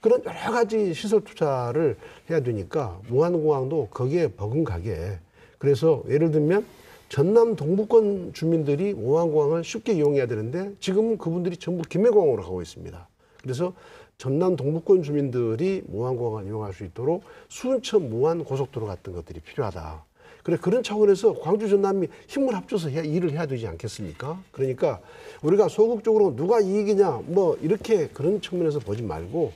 그런 여러 가지 시설 투자를 해야 되니까 무안공항도 거기에 버금가게 그래서 예를 들면 전남 동부권 주민들이 무안공항을 쉽게 이용해야 되는데 지금은 그분들이 전부 김해공항으로 가고 있습니다. 그래서 전남 동부권 주민들이 무안공항을 이용할 수 있도록 순천 무안 고속도로 같은 것들이 필요하다. 그래 그런 차원에서 광주 전남이 힘을 합쳐서 일을 해야 되지 않겠습니까? 그러니까 우리가 소극적으로 누가 이익이냐 뭐 이렇게 그런 측면에서 보지 말고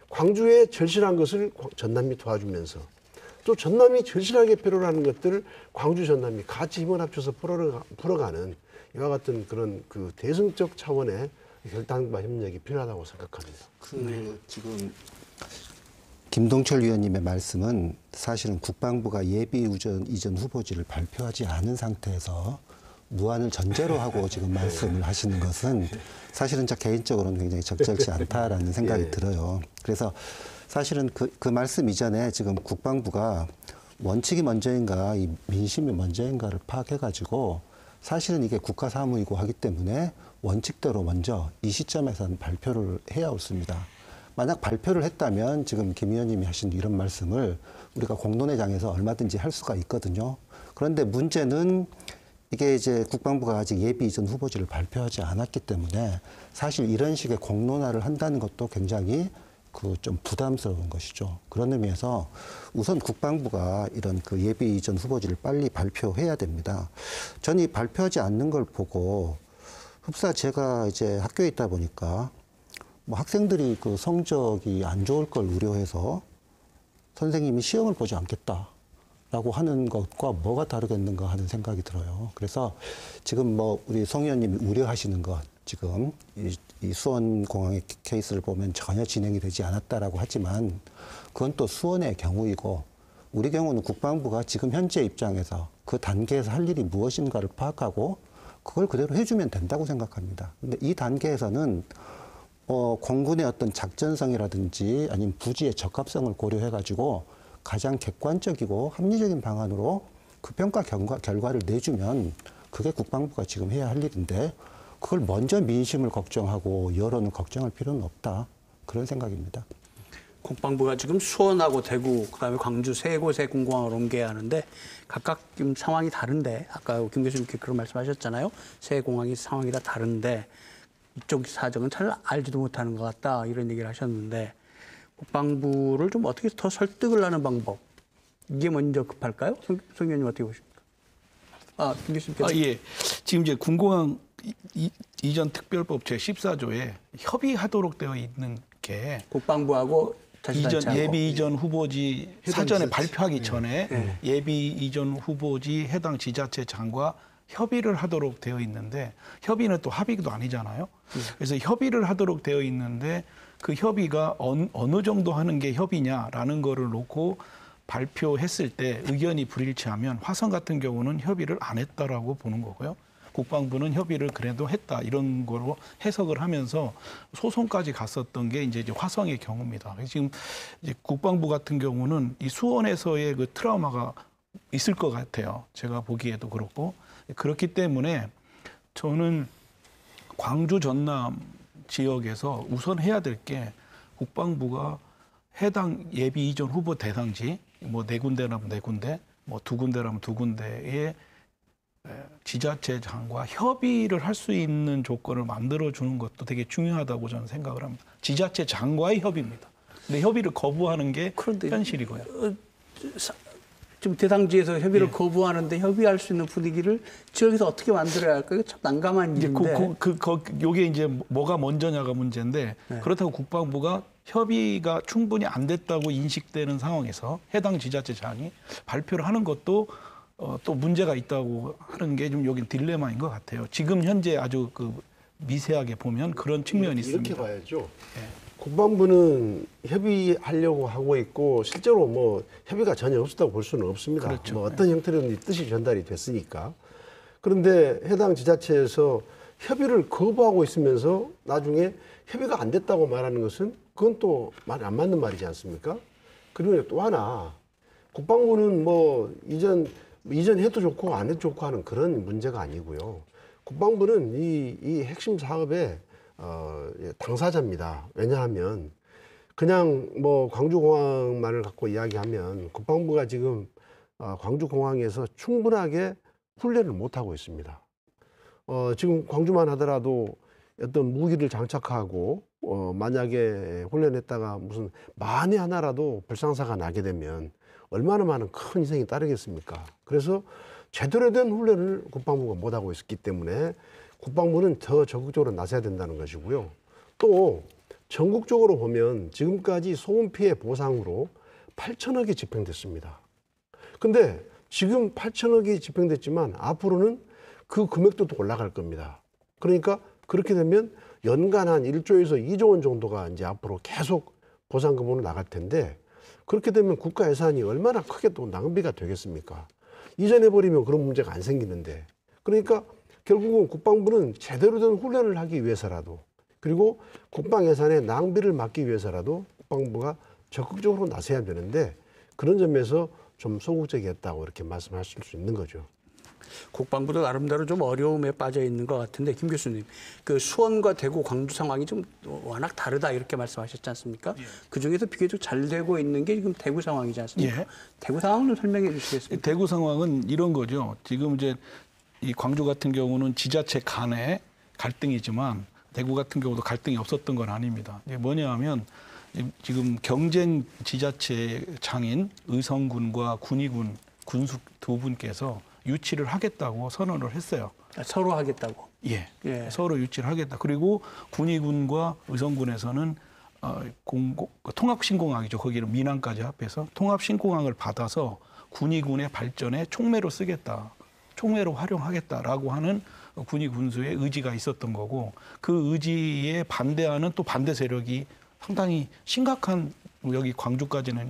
광주에 절실한 것을 전남이 도와주면서 또 전남이 절실하게 필요로 하는 것들을 광주 전남이 같이 힘을 합쳐서 풀어가는 이와 같은 그런 그 대승적 차원의 결단과 협력이 필요하다고 생각합니다. 지금 김동철 위원님의 말씀은 사실은 국방부가 예비 이전 후보지를 발표하지 않은 상태에서 무안을 전제로 하고 지금 말씀을 하시는 것은 사실은 저 개인적으로는 굉장히 적절치 않다라는 생각이 들어요. 그래서 사실은 그 말씀 이전에 지금 국방부가 원칙이 먼저인가 이 민심이 먼저인가를 파악해가지고 사실은 이게 국가 사무이고 하기 때문에 원칙대로 먼저 이 시점에서는 발표를 해야 옳습니다. 만약 발표를 했다면 지금 김 의원님이 하신 이런 말씀을 우리가 공론회장에서 얼마든지 할 수가 있거든요. 그런데 문제는 이게 이제 국방부가 아직 예비 이전 후보지를 발표하지 않았기 때문에 사실 이런 식의 공론화를 한다는 것도 굉장히 좀 부담스러운 것이죠. 그런 의미에서 우선 국방부가 이런 그 예비 이전 후보지를 빨리 발표해야 됩니다. 저는 이 발표하지 않는 걸 보고 흡사 제가 이제 학교에 있다 보니까 뭐 학생들이 그 성적이 안 좋을 걸 우려해서 선생님이 시험을 보지 않겠다라고 하는 것과 뭐가 다르겠는가 하는 생각이 들어요. 그래서 지금 뭐 우리 송 의원님이 우려하시는 것 지금 이 수원공항의 케이스를 보면 전혀 진행이 되지 않았다라고 하지만 그건 또 수원의 경우이고 우리 경우는 국방부가 지금 현재 입장에서 그 단계에서 할 일이 무엇인가를 파악하고 그걸 그대로 해주면 된다고 생각합니다. 근데 이 단계에서는 공군의 어떤 작전성이라든지 아니면 부지의 적합성을 고려해가지고 가장 객관적이고 합리적인 방안으로 그 평가 결과를 내주면 그게 국방부가 지금 해야 할 일인데 그걸 먼저 민심을 걱정하고 여론을 걱정할 필요는 없다. 그런 생각입니다. 국방부가 지금 수원하고 대구, 그다음에 광주 세 곳의 군공항을 옮겨야 하는데 각각 좀 상황이 다른데 아까 김 교수님께 그런 말씀하셨잖아요. 세 공항이 상황이 다 다른데 이쪽 사정은 잘 알지도 못하는 것 같다 이런 얘기를 하셨는데 국방부를 좀 어떻게 더 설득을 하는 방법 이게 먼저 급할까요? 송 의원님 어떻게 보십니까? 김 교수님께서. 예. 지금 이제 군공항 이전 특별법 제14조에 협의하도록 되어 있는 게 국방부하고 이전 예비 이전 후보지 사전에 지자체. 발표하기 전에 예비 이전 후보지 해당 지자체장과 협의를 하도록 되어 있는데 협의는 또 합의도 아니잖아요. 그래서 협의를 하도록 되어 있는데 그 협의가 어느 정도 하는 게 협의냐라는 거를 놓고 발표했을 때 의견이 불일치하면 화성 같은 경우는 협의를 안 했다라고 보는 거고요. 국방부는 협의를 그래도 했다 이런 거로 해석을 하면서 소송까지 갔었던 게 이제 화성의 경우입니다. 지금 이제 국방부 같은 경우는 이 수원에서의 그 트라우마가 있을 것 같아요. 제가 보기에도 그렇고 그렇기 때문에 저는 광주 전남 지역에서 우선 해야 될 게 국방부가 해당 예비 이전 후보 대상지 뭐 4군데라면 4군데, 뭐 2군데라면 2군데의 지자체장과 협의를 할 수 있는 조건을 만들어 주는 것도 되게 중요하다고 저는 생각을 합니다. 지자체장과의 협의입니다. 근데 협의를 거부하는 게 현실이고요. 지금 대상지에서 협의를 거부하는데 협의할 수 있는 분위기를 지역에서 어떻게 만들어야 할까? 이거 참 난감한 일인데. 요게 이제 뭐가 먼저냐가 문제인데 그렇다고 국방부가 협의가 충분히 안 됐다고 인식되는 상황에서 해당 지자체장이 발표를 하는 것도 또 문제가 있다고 하는 게 좀 여긴 딜레마인 것 같아요. 지금 현재 아주 그 미세하게 보면 그런 측면이 있습니다. 이렇게 봐야죠. 국방부는 협의하려고 하고 있고 실제로 뭐 협의가 전혀 없었다고 볼 수는 없습니다. 그렇죠. 뭐 어떤 형태로든 뜻이 전달이 됐으니까. 그런데 해당 지자체에서 협의를 거부하고 있으면서 나중에 협의가 안 됐다고 말하는 것은 그건 또 말이 안 맞는 말이지 않습니까? 그리고 또 하나 국방부는 뭐 이전해도 좋고 안 해도 좋고 하는 그런 문제가 아니고요. 국방부는 이 핵심 사업의 당사자입니다. 왜냐하면 그냥 뭐 광주공항만을 갖고 이야기하면 국방부가 지금 광주공항에서 충분하게 훈련을 못하고 있습니다. 지금 광주만 하더라도 어떤 무기를 장착하고 만약에 훈련했다가 무슨 만에 하나라도 불상사가 나게 되면 얼마나 많은 큰 희생이 따르겠습니까? 그래서 제대로 된 훈련을 국방부가 못하고 있었기 때문에 국방부는 더 적극적으로 나서야 된다는 것이고요. 또 전국적으로 보면 지금까지 소음 피해 보상으로 8천억이 집행됐습니다. 근데 지금 8천억이 집행됐지만 앞으로는 그 금액도 또 올라갈 겁니다. 그러니까 그렇게 되면 연간 한 1조에서 2조 원 정도가 이제 앞으로 계속 보상금으로 나갈 텐데 그렇게 되면 국가 예산이 얼마나 크게 또 낭비가 되겠습니까? 이전해버리면 그런 문제가 안 생기는데. 그러니까 결국은 국방부는 제대로 된 훈련을 하기 위해서라도 그리고 국방 예산의 낭비를 막기 위해서라도 국방부가 적극적으로 나서야 되는데 그런 점에서 좀 소극적이었다고 이렇게 말씀하실 수 있는 거죠. 국방부도 나름대로 좀 어려움에 빠져 있는 것 같은데 김 교수님, 그 수원과 대구, 광주 상황이 좀 워낙 다르다 이렇게 말씀하셨지 않습니까? 그 중에서 비교적 잘 되고 있는 게 지금 대구 상황이지 않습니까? 대구 상황을 좀 설명해 주시겠습니까? 대구 상황은 이런 거죠. 지금 이제 이 광주 같은 경우는 지자체 간의 갈등이지만 대구 같은 경우도 갈등이 없었던 건 아닙니다. 이게 뭐냐 하면 지금 경쟁 지자체장인 의성군과 군의군 군수 두 분께서 유치를 하겠다고 선언을 했어요. 서로 하겠다고. 예. 서로 유치를 하겠다. 그리고 군의군과 의성군에서는 통합신공항이죠. 거기는 민항까지 합해서 통합신공항을 받아서 군의군의 발전에 촉매로 쓰겠다. 촉매로 활용하겠다라고 하는 군의 군수의 의지가 있었던 거고 그 의지에 반대하는 또 반대 세력이 상당히 심각한 여기 광주까지는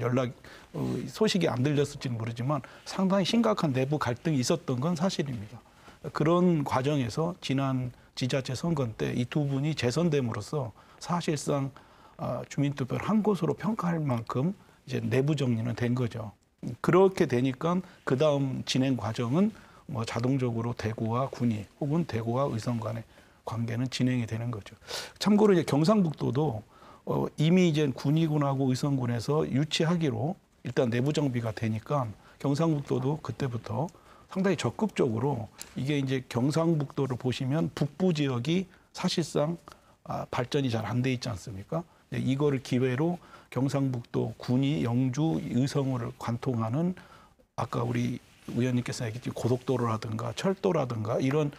소식이 안 들렸을지는 모르지만 상당히 심각한 내부 갈등이 있었던 건 사실입니다. 그런 과정에서 지난 지자체 선거 때 이 두 분이 재선됨으로써 사실상 주민투표를 한 곳으로 평가할 만큼 이제 내부 정리는 된 거죠. 그렇게 되니까 그 다음 진행 과정은 뭐 자동적으로 대구와 군위 혹은 대구와 의성 간의 관계는 진행이 되는 거죠. 참고로 이제 경상북도도 이미 이제 군위군하고 의성군에서 유치하기로 일단 내부 정비가 되니까 경상북도도 그때부터 상당히 적극적으로 이게 이제 경상북도를 보시면 북부 지역이 사실상 발전이 잘 안 돼 있지 않습니까? 이거를 기회로 경상북도 군위, 영주, 의성을 관통하는 아까 우리 의원님께서 얘기했듯이 고속도로라든가 철도라든가 이런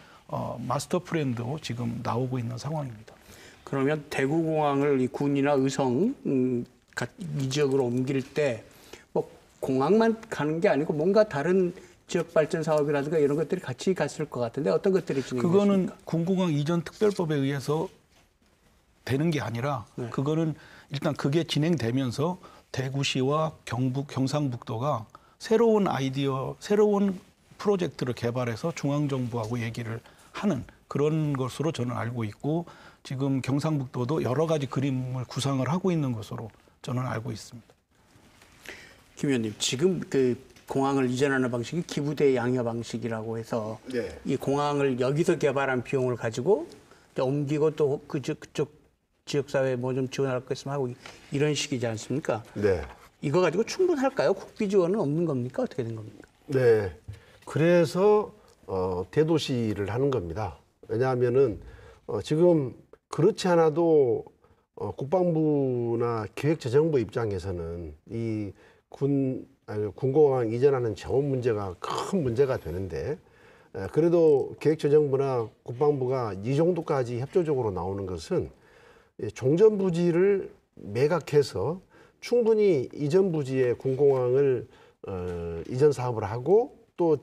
마스터 플랜도 지금 나오고 있는 상황입니다. 그러면 대구공항을 이 군이나 의성 이 지역으로 옮길 때 뭐 공항만 가는 게 아니고 뭔가 다른 지역 발전 사업이라든가 이런 것들이 같이 갔을 것 같은데 어떤 것들이 진행됐습니까? 그거는 군공항 이전 특별법에 의해서 되는 게 아니라 네. 그거는 일단 그게 진행되면서 대구시와 경상북도가 새로운 아이디어, 새로운 프로젝트를 개발해서 중앙정부하고 얘기를 하는 그런 것으로 저는 알고 있고 지금 경상북도도 여러 가지 그림을 구상을 하고 있는 것으로 저는 알고 있습니다. 김 의원님, 지금 그 공항을 이전하는 방식이 기부대 양여 방식이라고 해서 네. 이 공항을 여기서 개발한 비용을 가지고 옮기고 또 그쪽 지역사회에 뭐 좀 지원할 거 있으면 하고 이런 식이지 않습니까? 네. 이거 가지고 충분할까요? 국비 지원은 없는 겁니까? 어떻게 된 겁니까? 네. 그래서 대도시를 하는 겁니다. 왜냐하면은 지금 그렇지 않아도 국방부나 기획재정부 입장에서는 이 군공항 이전하는 자원 문제가 큰 문제가 되는데 그래도 기획재정부나 국방부가 이 정도까지 협조적으로 나오는 것은 종전 부지를 매각해서 충분히 이전 부지에 군공항을 이전 사업을 하고 또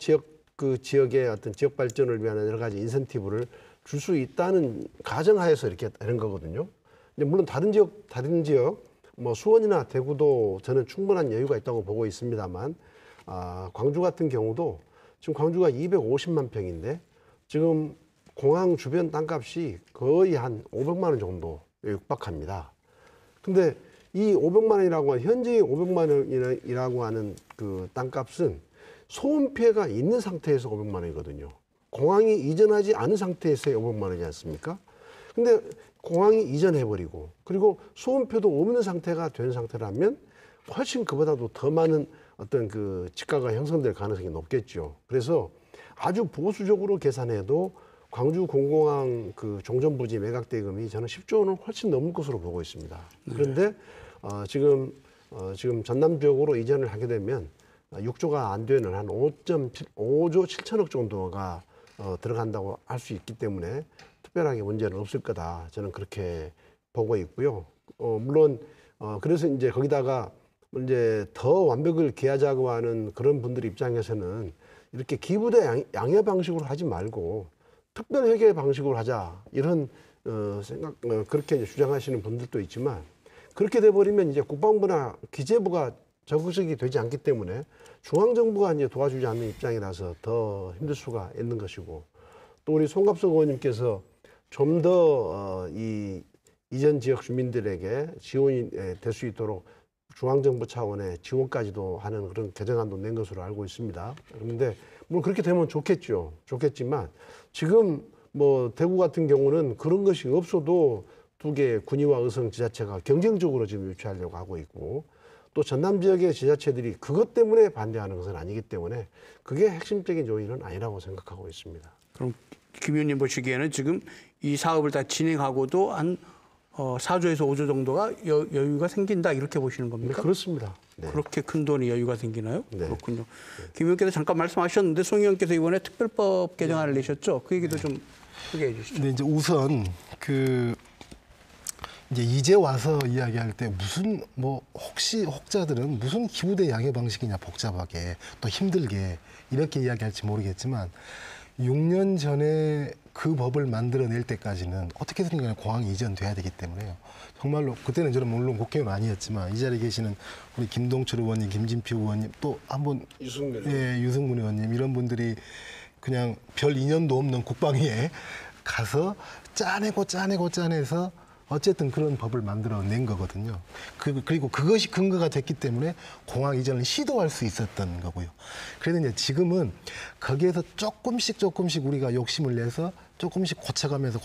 그 지역의 어떤 지역 발전을 위한 여러 가지 인센티브를 줄 수 있다는 가정하에서 이렇게 되는 거거든요. 근데 물론 다른 지역 뭐 수원이나 대구도 저는 충분한 여유가 있다고 보고 있습니다만 광주 같은 경우도 지금 광주가 250만 평인데 지금 공항 주변 땅값이 거의 한 500만 원 정도 육박합니다. 근데 이 500만 원이라고 하는 현재 500만 원이라고 하는 그 땅값은 소음 피해가 있는 상태에서 500만 원이거든요. 공항이 이전하지 않은 상태에서의 500만 원이지 않습니까? 근데 공항이 이전해버리고 그리고 소음표도 없는 상태가 된 상태라면 훨씬 그보다도 더 많은 어떤 그 지가가 형성될 가능성이 높겠죠. 그래서 아주 보수적으로 계산해도 광주 공공항 그 종전부지 매각 대금이 저는 10조 원은 훨씬 넘을 것으로 보고 있습니다. 그런데 지금 전남 지역으로 이전을 하게 되면 6조가 안 되는 한 5조 7천억 정도가 들어간다고 할 수 있기 때문에 특별하게 문제는 없을 거다. 저는 그렇게 보고 있고요. 물론 그래서 이제 거기다가 이제 더 완벽을 기하자고 하는 그런 분들 입장에서는 이렇게 기부대 양해 방식으로 하지 말고 특별 회계 방식으로 하자 이런 생각 그렇게 이제 주장하시는 분들도 있지만 그렇게 돼버리면 이제 국방부나 기재부가 적극적이 되지 않기 때문에 중앙정부가 이제 도와주지 않는 입장이라서 더 힘들 수가 있는 것이고 또 우리 송갑석 의원님께서 좀 더 이 이전 지역 주민들에게 지원이 될 수 있도록 중앙정부 차원의 지원까지도 하는 그런 개정안도 낸 것으로 알고 있습니다. 그런데 물론 그렇게 되면 좋겠지만 지금 뭐 대구 같은 경우는 그런 것이 없어도 두 개의 군위와 의성 지자체가 경쟁적으로 지금 유치하려고 하고 있고 또 전남 지역의 지자체들이 그것 때문에 반대하는 것은 아니기 때문에 그게 핵심적인 요인은 아니라고 생각하고 있습니다. 그럼 김 의원님 보시기에는 지금 이 사업을 다 진행하고도 한 4조에서 5조 정도가 여유가 생긴다 이렇게 보시는 겁니까? 네, 그렇습니다. 네. 그렇게 큰 돈이 여유가 생기나요? 네. 그렇군요. 김 의원께서 잠깐 말씀하셨는데 송 의원께서 이번에 특별법 개정안을 내셨죠? 그 얘기도 좀 소개해 주시죠. 근데 이제 우선 이제 와서 이야기할 때 혹시 혹자들은 무슨 기부대 양해 방식이냐 복잡하게 또 힘들게 이렇게 이야기할지 모르겠지만 6년 전에 그 법을 만들어낼 때까지는 어떻게든 간에 공항이 이전돼야 되기 때문에요. 정말로 그때는 저는 물론 국회의원 아니었지만 이 자리에 계시는 우리 김동철 의원님, 김진표 의원님 또 한번 유승문 의원님 이런 분들이 그냥 별 인연도 없는 국방위에 가서 짜내서 어쨌든 그런 법을 만들어낸 거거든요. 그리고 그것이 근거가 됐기 때문에 공항 이전을 시도할 수 있었던 거고요. 그래서 이제 지금은 거기에서 조금씩 우리가 욕심을 내서 조금씩 고쳐가면서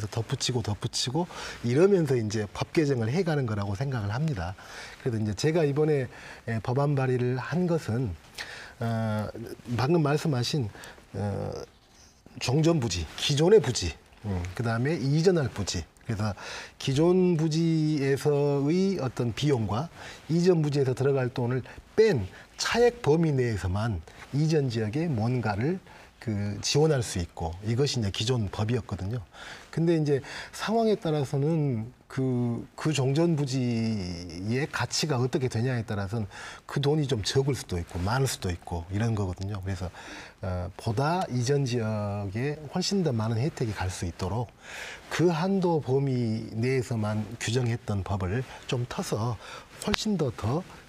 덧붙이고 이러면서 이제 법 개정을 해가는 거라고 생각을 합니다. 그래서 이제 제가 이번에 법안 발의를 한 것은 방금 말씀하신 종전 부지, 기존의 부지, 그다음에 이전할 부지. 그래서 기존 부지에서의 어떤 비용과 이전 부지에서 들어갈 돈을 뺀 차액 범위 내에서만 이전 지역에 뭔가를 지원할 수 있고 이것이 이제 기존 법이었거든요. 근데 이제 상황에 따라서는 그 종전 부지의 가치가 어떻게 되냐에 따라서는 그 돈이 좀 적을 수도 있고 많을 수도 있고 이런 거거든요. 그래서 보다 이전 지역에 훨씬 더 많은 혜택이 갈 수 있도록 그 한도 범위 내에서만 규정했던 법을 좀 터서 훨씬 더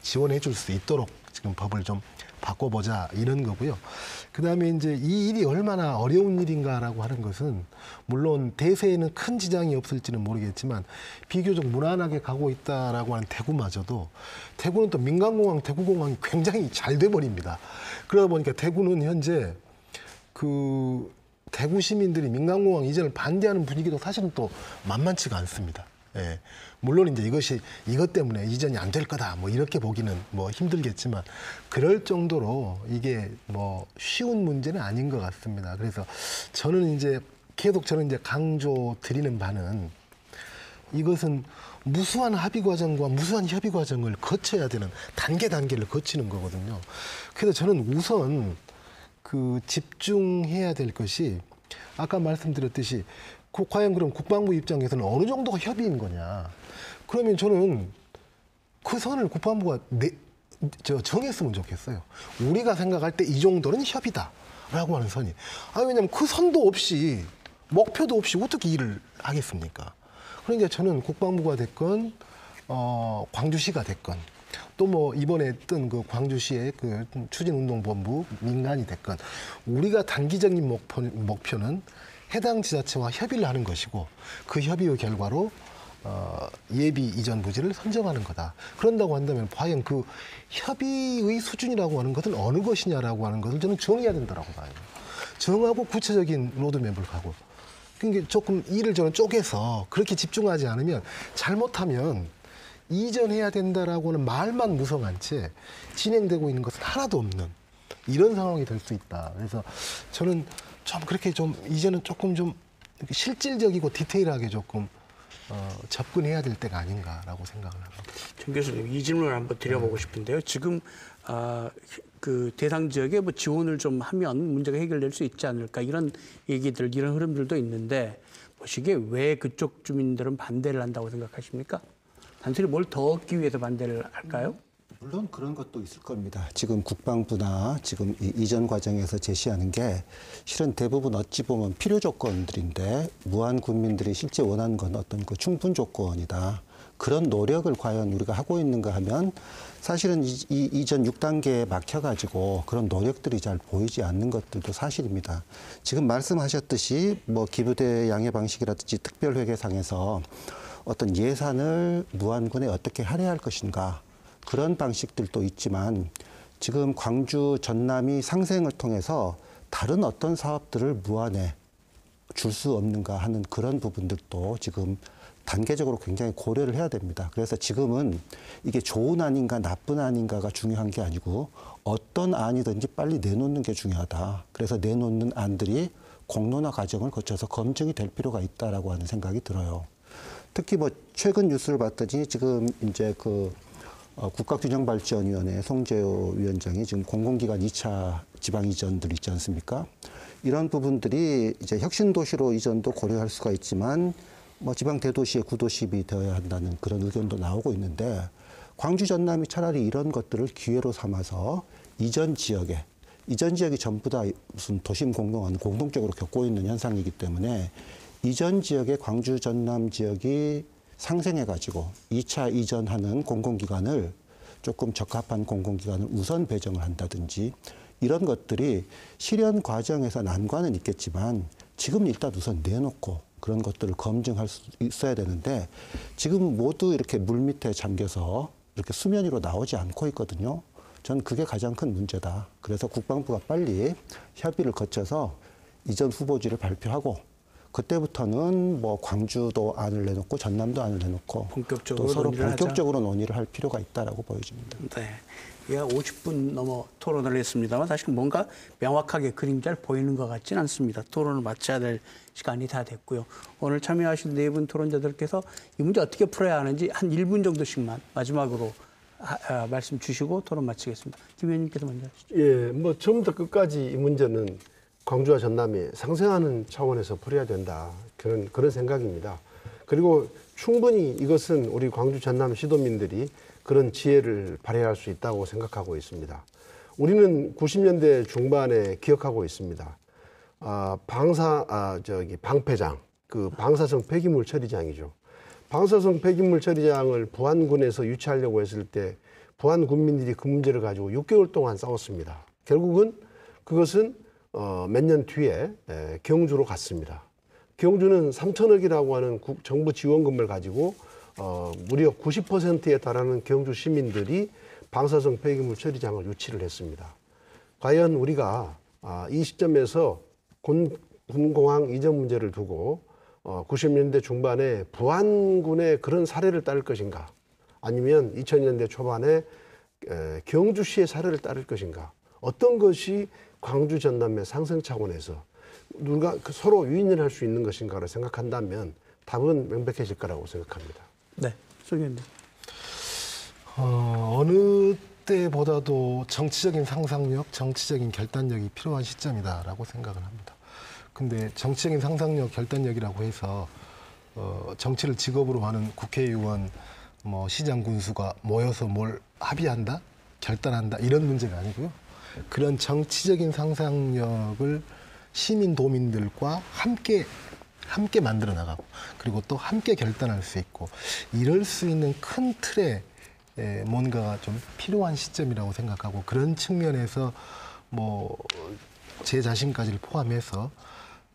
지원해 줄 수 있도록 지금 법을 좀 바꿔보자 이런 거고요. 그다음에 이제 이 일이 얼마나 어려운 일인가라고 하는 것은 물론 대세에는 큰 지장이 없을지는 모르겠지만 비교적 무난하게 가고 있다라고 하는 대구마저도 대구는 또 민간공항, 대구공항이 굉장히 잘 돼버립니다. 그러다 보니까 대구는 현재 대구 시민들이 민간공항 이전을 반대하는 분위기도 사실은 또 만만치가 않습니다. 예. 물론 이제 이것 때문에 이전이 안 될 거다 뭐 이렇게 보기는 뭐 힘들겠지만 그럴 정도로 이게 뭐 쉬운 문제는 아닌 것 같습니다. 그래서 저는 이제 강조 드리는 바는 이것은 무수한 합의 과정과 무수한 협의 과정을 거쳐야 되는 단계를 거치는 거거든요. 그래서 저는 우선 집중해야 될 것이 아까 말씀드렸듯이 과연 그럼 국방부 입장에서는 어느 정도가 협의인 거냐. 그러면 저는 그 선을 국방부가 정했으면 좋겠어요. 우리가 생각할 때 이 정도는 협의다라고 하는 선이. 왜냐하면 그 선도 없이 목표도 없이 어떻게 일을 하겠습니까? 그러니까 저는 국방부가 됐건 광주시가 됐건 또 뭐 이번에 했던 그 광주시의 그 추진운동본부 민간이 됐건 우리가 단기적인 목표는 해당 지자체와 협의를 하는 것이고 그 협의의 결과로 예비 이전 부지를 선정하는 거다. 그런다고 한다면 과연 그 협의의 수준이라고 하는 것은 어느 것이냐라고 하는 것을 저는 정해야 된다고 봐요. 정하고 구체적인 로드맵을 가고. 그러니까 조금 일을 저는 쪼개서 그렇게 집중하지 않으면 잘못하면 이전해야 된다라고 하는 말만 무성한 채 진행되고 있는 것은 하나도 없는 이런 상황이 될 수 있다. 그래서 저는 좀 그렇게 좀 이제는 조금 좀 실질적이고 디테일하게 조금 접근해야 될 때가 아닌가라고 생각을 합니다. 정 교수님, 이 질문을 한번 드려보고 싶은데요. 지금 그 대상 지역에 뭐 지원을 좀 하면 문제가 해결될 수 있지 않을까 이런 얘기들, 이런 흐름들도 있는데 보시기에 왜 그쪽 주민들은 반대를 한다고 생각하십니까? 단순히 뭘 더 얻기 위해서 반대를 할까요? 물론 그런 것도 있을 겁니다. 지금 국방부나 지금 이 이전 과정에서 제시하는 게 실은 대부분 어찌 보면 필요 조건들인데 무한 국민들이 실제 원하는 건 어떤 그 충분 조건이다. 그런 노력을 과연 우리가 하고 있는가 하면 사실은 이 이전 6단계에 막혀가지고 그런 노력들이 잘 보이지 않는 것들도 사실입니다. 지금 말씀하셨듯이 뭐 기부대 양해 방식이라든지 특별회계상에서 어떤 예산을 무안군에 어떻게 할애할 것인가 그런 방식들도 있지만 지금 광주 전남이 상생을 통해서 다른 어떤 사업들을 무안에 줄 수 없는가 하는 그런 부분들도 지금 단계적으로 굉장히 고려를 해야 됩니다. 그래서 지금은 이게 좋은 안인가 나쁜 안인가가 중요한 게 아니고 어떤 안이든지 빨리 내놓는 게 중요하다. 그래서 내놓는 안들이 공론화 과정을 거쳐서 검증이 될 필요가 있다라고 하는 생각이 들어요. 특히 뭐 최근 뉴스를 봤더니 지금 이제 국가균형발전위원회 송재호 위원장이 지금 공공기관 2차 지방 이전들 있지 않습니까? 이런 부분들이 이제 혁신도시로 이전도 고려할 수가 있지만 뭐 지방 대도시의 구도시비 되어야 한다는 그런 의견도 나오고 있는데 광주 전남이 차라리 이런 것들을 기회로 삼아서 이전 지역에 이전 지역이 전부 다 무슨 도심 공동화는 공동적으로 겪고 있는 현상이기 때문에 이전 지역의 광주 전남 지역이 상생해가지고 2차 이전하는 공공기관을 조금 적합한 공공기관을 우선 배정을 한다든지 이런 것들이 실현 과정에서 난관은 있겠지만 지금 일단 우선 내놓고 그런 것들을 검증할 수 있어야 되는데 지금 모두 이렇게 물 밑에 잠겨서 이렇게 수면 위로 나오지 않고 있거든요. 전 그게 가장 큰 문제다. 그래서 국방부가 빨리 협의를 거쳐서 이전 후보지를 발표하고 그때부터는 뭐 광주도 안을 내놓고 전남도 안을 내놓고 본격적으로 또 서로 논의를 본격적으로 논의를 할 필요가 있다라고 보여집니다. 네. 약 50분 넘어 토론을 했습니다만 사실 뭔가 명확하게 그림이 잘 보이는 것 같지는 않습니다. 토론을 마쳐야 될 시간이 다 됐고요. 오늘 참여하신 네 분 토론자들께서 이 문제 어떻게 풀어야 하는지 한 1분 정도씩만 마지막으로 말씀 주시고 토론 마치겠습니다. 김 의원님께서 먼저 하시죠. 예, 뭐 처음부터 끝까지 이 문제는 광주와 전남이 상생하는 차원에서 풀어야 된다. 그런 생각입니다. 그리고 충분히 이것은 우리 광주 전남 시도민들이 그런 지혜를 발휘할 수 있다고 생각하고 있습니다. 우리는 90년대 중반에 기억하고 있습니다. 방패장, 그 방사성 폐기물 처리장이죠. 방사성 폐기물 처리장을 부안군에서 유치하려고 했을 때 부안 군민들이 그 문제를 가지고 6개월 동안 싸웠습니다. 결국은 그것은 몇 년 뒤에 경주로 갔습니다. 경주는 3천억이라고 하는 정부 지원금을 가지고 무려 90%에 달하는 경주 시민들이 방사성 폐기물 처리장을 유치를 했습니다. 과연 우리가 이 시점에서 군공항 이전 문제를 두고 90년대 중반에 부안군의 그런 사례를 따를 것인가 아니면 2000년대 초반에 경주시의 사례를 따를 것인가 어떤 것이 광주 전남의 상생 차원에서 누가 서로 유인을 할 수 있는 것인가를 생각한다면 답은 명백해질 거라고 생각합니다. 네, 송 의원님. 어느 때보다도 정치적인 상상력, 정치적인 결단력이 필요한 시점이다라고 생각을 합니다. 근데 정치적인 상상력, 결단력이라고 해서 정치를 직업으로 하는 국회의원, 뭐 시장 군수가 모여서 뭘 합의한다, 결단한다 이런 문제가 아니고요. 그런 정치적인 상상력을 시민 도민들과 함께 만들어 나가고 그리고 또 함께 결단할 수 있고 이럴 수 있는 큰 틀에 뭔가가 좀 필요한 시점이라고 생각하고 그런 측면에서 뭐 제 자신까지를 포함해서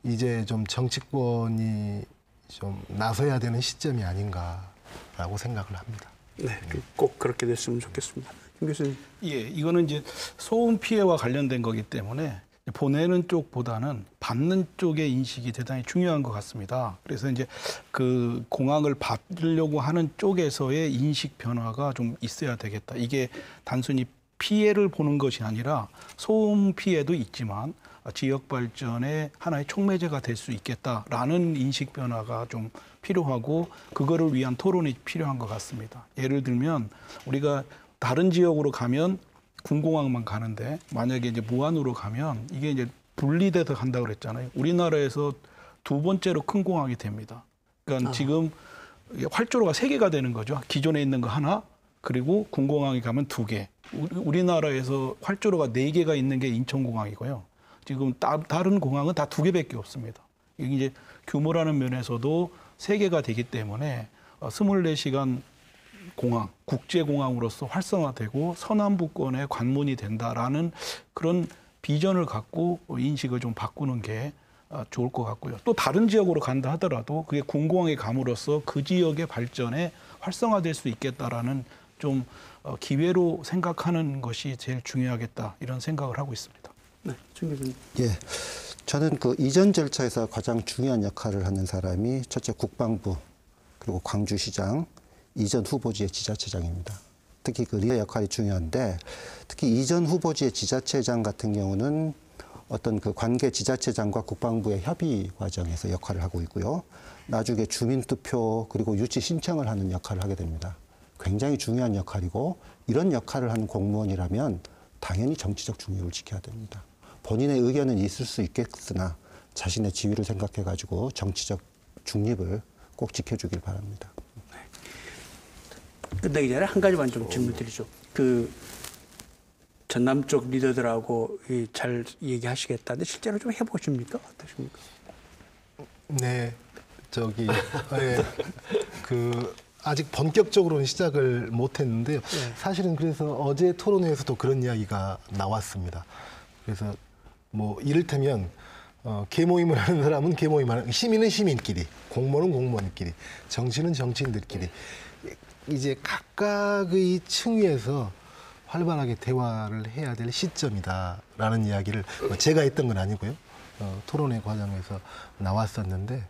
이제 좀 정치권이 좀 나서야 되는 시점이 아닌가라고 생각을 합니다. 네, 꼭 그렇게 됐으면 좋겠습니다. 김 교수님. 예, 이거는 이제 소음 피해와 관련된 거기 때문에 보내는 쪽보다는 받는 쪽의 인식이 대단히 중요한 것 같습니다. 그래서 이제 그 공항을 받으려고 하는 쪽에서의 인식 변화가 좀 있어야 되겠다. 이게 단순히 피해를 보는 것이 아니라 소음 피해도 있지만 지역 발전의 하나의 촉매제가 될 수 있겠다라는 인식 변화가 좀 필요하고 그거를 위한 토론이 필요한 것 같습니다. 예를 들면 우리가 다른 지역으로 가면 군공항만 가는데 만약에 이제 무안으로 가면 이게 이제 분리돼서 간다고 그랬잖아요. 우리나라에서 두 번째로 큰 공항이 됩니다. 그러니까 지금 활주로가 3개가 되는 거죠. 기존에 있는 거 하나, 그리고 군공항에 가면 2개. 우리나라에서 활주로가 4개가 있는 게 인천공항이고요. 지금 다른 공항은 다 2개밖에 없습니다. 이게 이제 규모라는 면에서도 3개가 되기 때문에 24시간 공항, 국제공항으로서 활성화되고 서남부권의 관문이 된다라는 그런 비전을 갖고 인식을 좀 바꾸는 게 좋을 것 같고요. 또 다른 지역으로 간다 하더라도 그게 군공항에 감으로써 그 지역의 발전에 활성화될 수 있겠다라는 좀 기회로 생각하는 것이 제일 중요하겠다 이런 생각을 하고 있습니다. 네, 송 교수님. 예. 저는 그 이전 절차에서 가장 중요한 역할을 하는 사람이 첫째 국방부 그리고 광주시장 이전 후보지의 지자체장입니다. 특히 그 리더 역할이 중요한데 특히 이전 후보지의 지자체장 같은 경우는 어떤 그 관계 지자체장과 국방부의 협의 과정에서 역할을 하고 있고요. 나중에 주민투표 그리고 유치 신청을 하는 역할을 하게 됩니다. 굉장히 중요한 역할이고 이런 역할을 하는 공무원이라면 당연히 정치적 중립을 지켜야 됩니다. 본인의 의견은 있을 수 있겠으나 자신의 지위를 생각해가지고 정치적 중립을 꼭 지켜주길 바랍니다. 끝내기 전에 한 가지만 좀 질문 드리죠. 전남 쪽 리더들하고 잘 얘기하시겠다는데 실제로 좀 해보십니까? 어떠십니까? 네, 아직 본격적으로는 시작을 못했는데요. 사실은 그래서 어제 토론회에서도 그런 이야기가 나왔습니다. 그래서 뭐 이를테면 계모임을 하는 사람은 계모임 하는, 시민은 시민끼리, 공무원은 공무원끼리, 정치는 정치인들끼리 이제 각각의 층위에서 활발하게 대화를 해야 될 시점이다라는 이야기를 제가 했던 건 아니고요. 토론회 과정에서 나왔었는데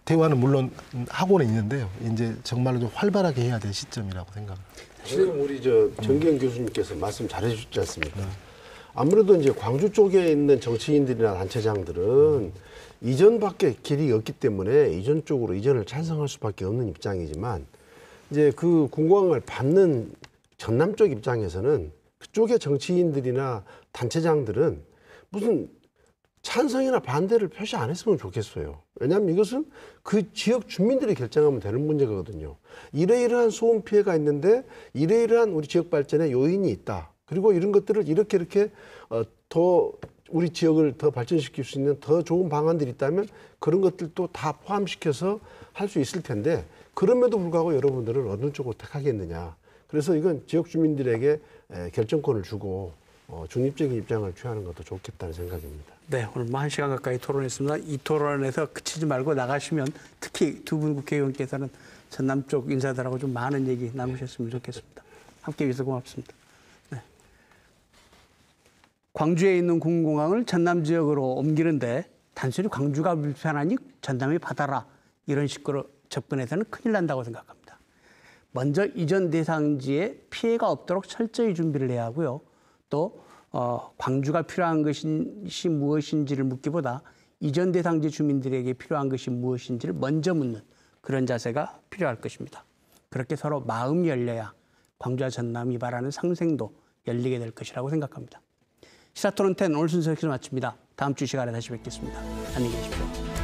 대화는 물론 하고는 있는데요. 이제 정말로 좀 활발하게 해야 될 시점이라고 생각합니다. 지금 우리 정기영 교수님께서 말씀 잘해주셨지 않습니까? 아무래도 이제 광주 쪽에 있는 정치인들이나 단체장들은 이전밖에 길이 없기 때문에 이전 쪽으로 이전을 찬성할 수밖에 없는 입장이지만 이제 그 공공항을 받는 전남 쪽 입장에서는 그쪽의 정치인들이나 단체장들은 무슨 찬성이나 반대를 표시 안 했으면 좋겠어요. 왜냐하면 이것은 그 지역 주민들이 결정하면 되는 문제거든요. 이러이러한 소음 피해가 있는데 이러이러한 우리 지역 발전에 요인이 있다. 그리고 이런 것들을 이렇게 더 우리 지역을 더 발전시킬 수 있는 더 좋은 방안들이 있다면 그런 것들도 다 포함시켜서 할 수 있을 텐데 그럼에도 불구하고 여러분들은 어느 쪽으로 택하겠느냐. 그래서 이건 지역 주민들에게 결정권을 주고 중립적인 입장을 취하는 것도 좋겠다는 생각입니다. 네, 오늘 뭐 1시간 가까이 토론했습니다. 이 토론에서 그치지 말고 나가시면 특히 두 분 국회의원께서는 전남 쪽 인사들하고 좀 많은 얘기 나누셨으면 좋겠습니다. 함께 해주셔서 고맙습니다. 네. 광주에 있는 군공항을 전남 지역으로 옮기는데 단순히 광주가 불편하니 전남이 받아라 이런 식으로 접근해서는 큰일 난다고 생각합니다. 먼저 이전 대상지에 피해가 없도록 철저히 준비를 해야 하고요. 또 광주가 필요한 것이 무엇인지를 묻기보다 이전 대상지 주민들에게 필요한 것이 무엇인지를 먼저 묻는 그런 자세가 필요할 것입니다. 그렇게 서로 마음이 열려야 광주와 전남이 바라는 상생도 열리게 될 것이라고 생각합니다. 시사토론 10 오늘 순서 여기서 마칩니다. 다음 주 시간에 다시 뵙겠습니다. 안녕히 계십시오.